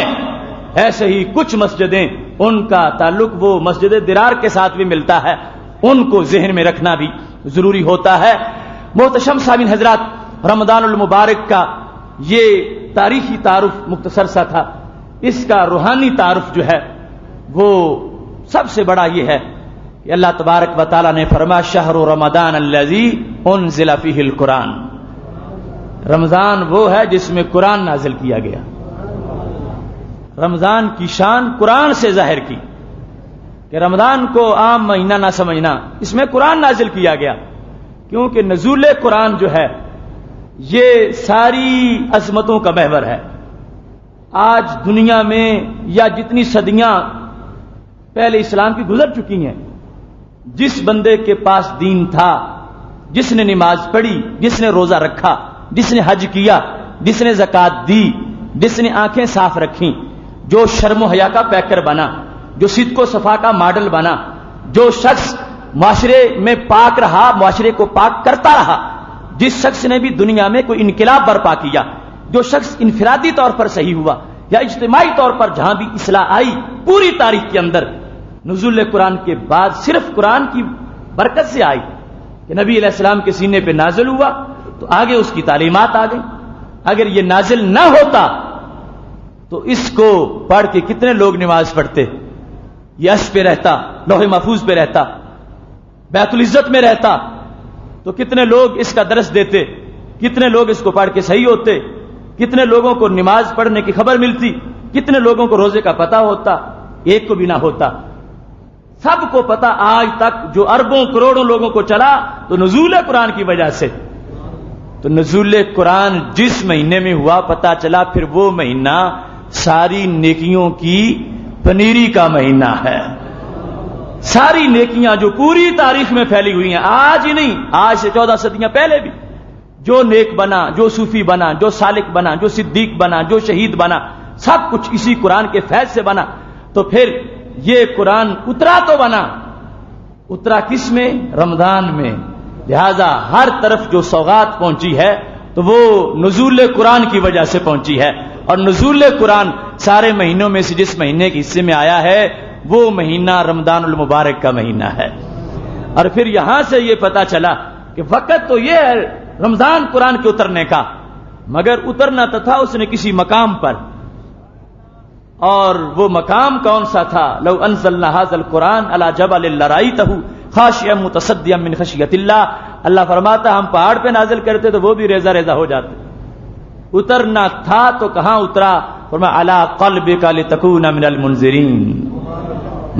ایسے ہی کچھ مسجدیں ان کا تعلق وہ مسجد درار کے ساتھ بھی ملتا ہے, ان کو ذہن میں رکھنا بھی ضروری ہوتا ہے. محتشم سامعین حضرات, رمضان المبارک کا یہ تاریخی تعارف مختصر سا تھا. اس کا روحانی تعارف جو ہے وہ سب سے بڑا یہ ہے کہ اللہ تبارک و تعالی نے فرمایا شہر رمضان الذی انزل فیہ القرآن, رمضان وہ ہے جس میں قرآن نازل کیا گیا. رمضان کی شان قرآن سے ظاہر کی کہ رمضان کو عام مہینہ نہ سمجھنا, اس میں قرآن نازل کیا گیا, کیونکہ نزول قرآن جو ہے یہ ساری عظمتوں کا محور ہے. آج دنیا میں یا جتنی صدیاں پہلے اسلام کی گزر چکی ہیں, جس بندے کے پاس دین تھا, جس نے نماز پڑھی, جس نے روزہ رکھا, جس نے حج کیا, جس نے زکات دی, جس نے آنکھیں صاف رکھیں, جو شرم و حیا کا پیکر بنا, جو صدق و صفا کا ماڈل بنا, جو شخص معاشرے میں پاک رہا, معاشرے کو پاک کرتا رہا, جس شخص نے بھی دنیا میں کوئی انقلاب برپا کیا, جو شخص انفرادی طور پر صحیح ہوا یا اجتماعی طور پر جہاں بھی اصلاح آئی پوری تاریخ کے اندر نزول قرآن کے بعد صرف قرآن کی برکت سے آئی کہ نبی علیہ السلام کے سینے پہ نازل ہوا تو آگے اس کی تعلیمات آ گئی. اگر یہ نازل نہ ہوتا تو اس کو پڑھ کے کتنے لوگ نماز پڑھتے, یہ عرش پہ رہتا, لوح محفوظ پہ رہتا, بیت العزت میں رہتا, تو کتنے لوگ اس کا درس دیتے, کتنے لوگ اس کو پڑھ کے صحیح ہوتے, کتنے لوگوں کو نماز پڑھنے کی خبر ملتی, کتنے لوگوں کو روزے کا پتہ ہوتا, ایک کو بھی نہ ہوتا. سب کو پتہ آج تک جو اربوں کروڑوں لوگوں کو چلا تو نزول قرآن کی وجہ سے. تو نزول قرآن جس مہینے میں ہوا پتہ چلا پھر وہ مہینہ ساری نیکیوں کی پنیری کا مہینہ ہے. ساری نیکیاں جو پوری تاریخ میں پھیلی ہوئی ہیں، آج ہی نہیں، آج سے 14 صدیاں پہلے بھی، جو نیک بنا، جو صوفی بنا، جو سالک بنا، جو صدیق بنا، جو شہید بنا، سب کچھ اسی قرآن کے فیض سے بنا۔ تو پھر یہ قرآن اترا تو بنا، اترا کس میں؟ رمضان میں۔ لہذا ہر طرف جو سوغات پہنچی ہے تو وہ نزول قرآن کی وجہ سے پہنچی ہے، اور نزول قرآن سارے مہینوں میں سے جس مہینے کے حصے میں آیا ہے وہ مہینہ رمضان المبارک کا مہینہ ہے۔ اور پھر یہاں سے یہ پتا چلا کہ وقت تو یہ ہے رمضان قرآن کے اترنے کا، مگر اترنا تو تھا اس نے کسی مقام پر، اور وہ مقام کون سا تھا؟ لو انزلنا هذا القرآن على جبل لرأيته خاشعا متصدعا من خشیۃ اللہ۔ اللہ فرماتا ہم پہاڑ پہ نازل کرتے تو وہ بھی ریزہ ریزہ ہو جاتے۔ اترنا تھا تو کہاں اترا؟ فرمایا علی قلبک لتکون من المنذرین،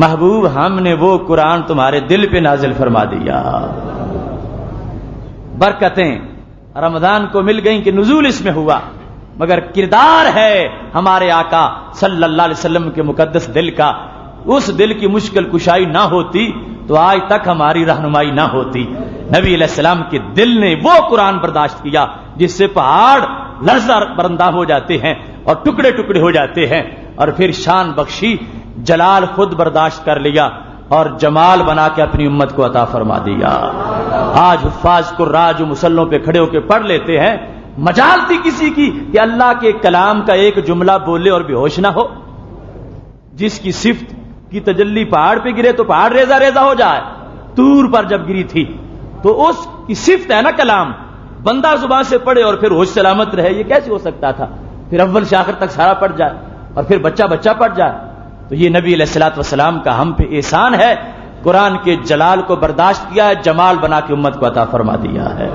محبوب ہم نے وہ قرآن تمہارے دل پہ نازل فرما دیا۔ برکتیں رمضان کو مل گئیں کہ نزول اس میں ہوا، مگر کردار ہے ہمارے آقا صلی اللہ علیہ وسلم کے مقدس دل کا، اس دل کی مشکل کشائی نہ ہوتی تو آج تک ہماری رہنمائی نہ ہوتی۔ نبی علیہ السلام کے دل نے وہ قرآن برداشت کیا جس سے پہاڑ لرزہ برندہ ہو جاتے ہیں اور ٹکڑے ٹکڑے ہو جاتے ہیں، اور پھر شان بخشی، جلال خود برداشت کر لیا اور جمال بنا کے اپنی امت کو عطا فرما دیا۔ آج حفاظ قراء جو مصلوں پہ کھڑے ہو کے پڑھ لیتے ہیں، مجال تھی کسی کی کہ اللہ کے کلام کا ایک جملہ بولے اور بے ہوش نہ ہو؟ جس کی صفت کی تجلی پہاڑ پہ گرے تو پہاڑ ریزہ ریزہ ہو جائے، طور پر جب گری تھی تو اس کی صفت ہے نا کلام، بندہ زبان سے پڑھے اور پھر ہوش سلامت رہے، یہ کیسے ہو سکتا تھا؟ پھر اول سے آخر تک سارا پڑھ جائے اور پھر بچہ بچہ پڑھ جائے۔ تو یہ نبی علیہ الصلوۃ والسلام کا ہم پہ احسان ہے، قرآن کے جلال کو برداشت کیا ہے، جمال بنا کے امت کو عطا فرما دیا ہے۔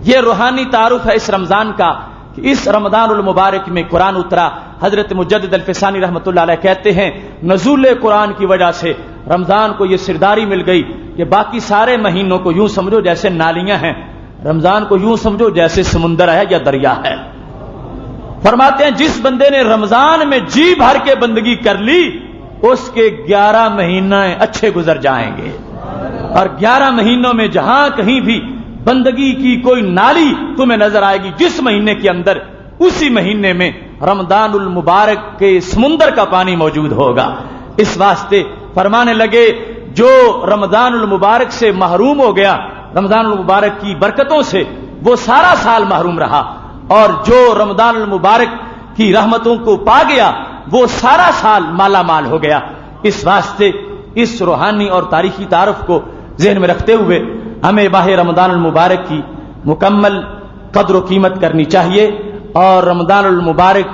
یہ روحانی تعارف ہے اس رمضان کا کہ اس رمضان المبارک میں قرآن اترا۔ حضرت مجدد الفسانی رحمۃ اللہ علیہ کہتے ہیں نزول قرآن کی وجہ سے رمضان کو یہ سرداری مل گئی کہ باقی سارے مہینوں کو یوں سمجھو جیسے نالیاں ہیں، رمضان کو یوں سمجھو جیسے سمندر ہے یا دریا ہے۔ فرماتے ہیں جس بندے نے رمضان میں جی بھر کے بندگی کر لی اس کے 11 مہینے اچھے گزر جائیں گے، اور 11 مہینوں میں جہاں کہیں بھی بندگی کی کوئی نالی تمہیں نظر آئے گی جس مہینے کے اندر، اسی مہینے میں رمضان المبارک کے سمندر کا پانی موجود ہوگا۔ اس واسطے فرمانے لگے جو رمضان المبارک سے محروم ہو گیا، رمضان المبارک کی برکتوں سے، وہ سارا سال محروم رہا، اور جو رمضان المبارک کی رحمتوں کو پا گیا وہ سارا سال مالا مال ہو گیا۔ اس واسطے اس روحانی اور تاریخی تعارف کو ذہن میں رکھتے ہوئے ہمیں ماہ رمضان المبارک کی مکمل قدر و قیمت کرنی چاہیے، اور رمضان المبارک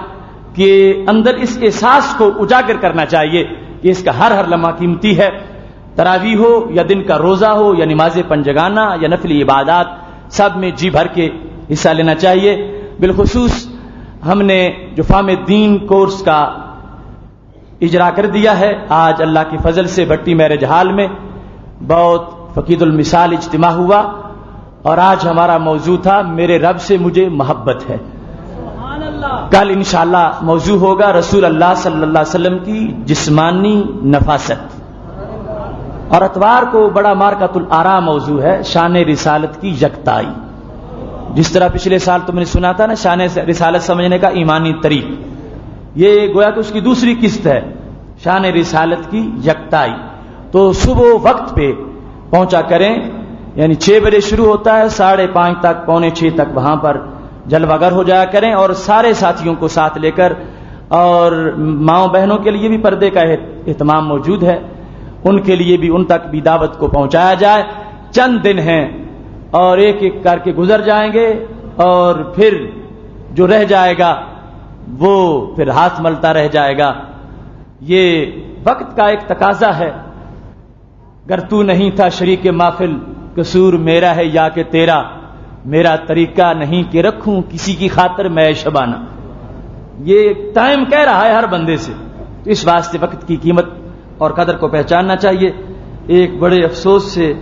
کے اندر اس احساس کو اجاگر کرنا چاہیے کہ اس کا ہر لمحہ قیمتی ہے۔ تراویح ہو یا دن کا روزہ ہو یا نماز پنجگانہ یا نفلی عبادات، سب میں جی بھر کے حصہ لینا چاہیے۔ بالخصوص ہم نے جو فہم دین کورس کا اجرا کر دیا ہے، آج اللہ کی فضل سے بھٹی میرج ہال میں بہت فقید المثال اجتماع ہوا، اور آج ہمارا موضوع تھا میرے رب سے مجھے محبت ہے۔ کل انشاءاللہ موضوع ہوگا رسول اللہ صلی اللہ علیہ وسلم کی جسمانی نفاست، اور اتوار کو بڑا مارکۃ الآراء موضوع ہے شان رسالت کی یکتائی۔ جس طرح پچھلے سال تم نے سنا تھا نا شان رسالت سمجھنے کا ایمانی طریق، یہ گویا کہ اس کی دوسری قسط ہے شان رسالت کی یکتائی۔ تو صبح وقت پہ پہنچا کریں، یعنی 6 بجے شروع ہوتا ہے، 5:30 تک، 5:45 تک وہاں پر جلوہ گر ہو جایا کریں، اور سارے ساتھیوں کو ساتھ لے کر، اور ماؤں بہنوں کے لیے بھی پردے کا اہتمام موجود ہے، ان کے لیے بھی ان تک بھی دعوت کو پہنچایا جائے۔ چند دن ہیں اور ایک ایک کر کے گزر جائیں گے، اور پھر جو رہ جائے گا وہ پھر ہاتھ ملتا رہ جائے گا۔ یہ وقت کا ایک تقاضا ہے۔ گر تو نہیں تھا شریک محفل، قصور میرا ہے یا کہ تیرا، میرا طریقہ نہیں کہ رکھوں کسی کی خاطر میں شبانہ۔ یہ ٹائم کہہ رہا ہے ہر بندے سے، اس واسطے وقت کی قیمت اور قدر کو پہچاننا چاہیے۔ ایک بڑے افسوس سے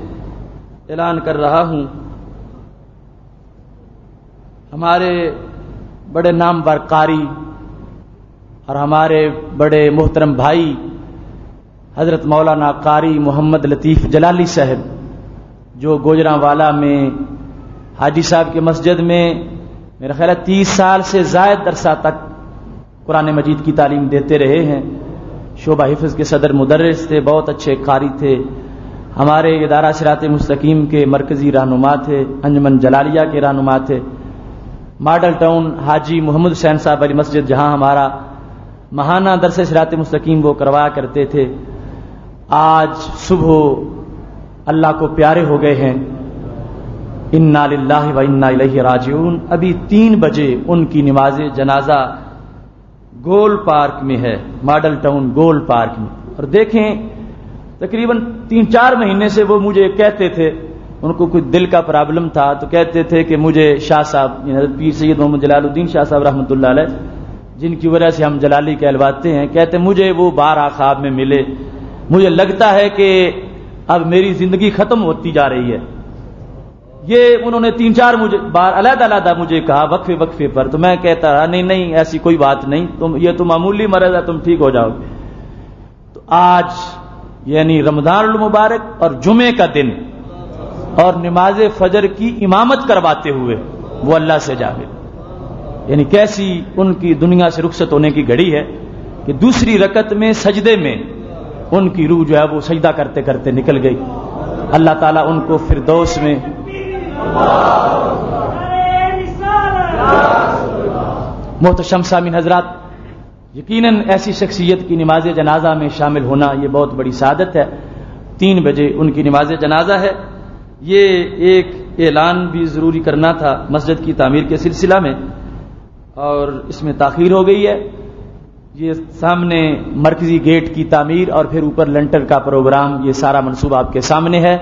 اعلان کر رہا ہوں، ہمارے بڑے نامور قاری اور ہمارے بڑے محترم بھائی حضرت مولانا قاری محمد لطیف جلالی صاحب جو گوجرانوالا میں حاجی صاحب کی مسجد میں میرا خیال ہے 30 سال سے زائد عرصہ تک قرآن مجید کی تعلیم دیتے رہے ہیں. شعبہ حفظ کے صدر مدرس تھے، بہت اچھے قاری تھے، ہمارے ادارہ صراط مستقیم کے مرکزی رہنما تھے، انجمن جلالیہ کے رہنما تھے. ماڈل ٹاؤن حاجی محمد حسین صاحب علی مسجد جہاں ہمارا ماہانہ درس صراط مستقیم وہ کروایا کرتے تھے، آج صبح اللہ کو پیارے ہو گئے ہیں. انا للہ و انا الیہ راجعون. ابھی 3 بجے ان کی نماز جنازہ گول پارک میں ہے، ماڈل ٹاؤن گول پارک میں. اور دیکھیں تقریباً 3-4 مہینے سے وہ مجھے کہتے تھے، ان کو کوئی دل کا پرابلم تھا تو کہتے تھے کہ مجھے شاہ صاحب حضرت پیر سید محمد جلال الدین شاہ صاحب رحمۃ اللہ علیہ جن کی وجہ سے ہم جلالی کہلواتے ہیں، کہتے مجھے وہ بارہ خواب میں ملے، مجھے لگتا ہے کہ اب میری زندگی ختم ہوتی جا رہی ہے. یہ انہوں نے 3-4 مجھے بار علیحدہ علیحدہ مجھے کہا وقفے وقفے پر. تو میں کہتا رہا نہیں ایسی کوئی بات نہیں، یہ تو معمولی مرض ہے، تم ٹھیک ہو جاؤ گے. تو آج یعنی رمضان المبارک اور جمعے کا دن اور نماز فجر کی امامت کرواتے ہوئے وہ اللہ سے جاوے، یعنی کیسی ان کی دنیا سے رخصت ہونے کی گھڑی ہے کہ دوسری رکعت میں سجدے میں ان کی روح جو ہے وہ سجدہ کرتے کرتے نکل گئی. اللہ تعالیٰ ان کو فردوس میں محتشم سامعین حضرات، یقیناً ایسی شخصیت کی نماز جنازہ میں شامل ہونا یہ بہت بڑی سعادت ہے. 3 بجے ان کی نماز جنازہ ہے. یہ ایک اعلان بھی ضروری کرنا تھا مسجد کی تعمیر کے سلسلہ میں، اور اس میں تاخیر ہو گئی ہے. یہ سامنے مرکزی گیٹ کی تعمیر اور پھر اوپر لنٹر کا پروگرام، یہ سارا منصوبہ آپ کے سامنے ہے.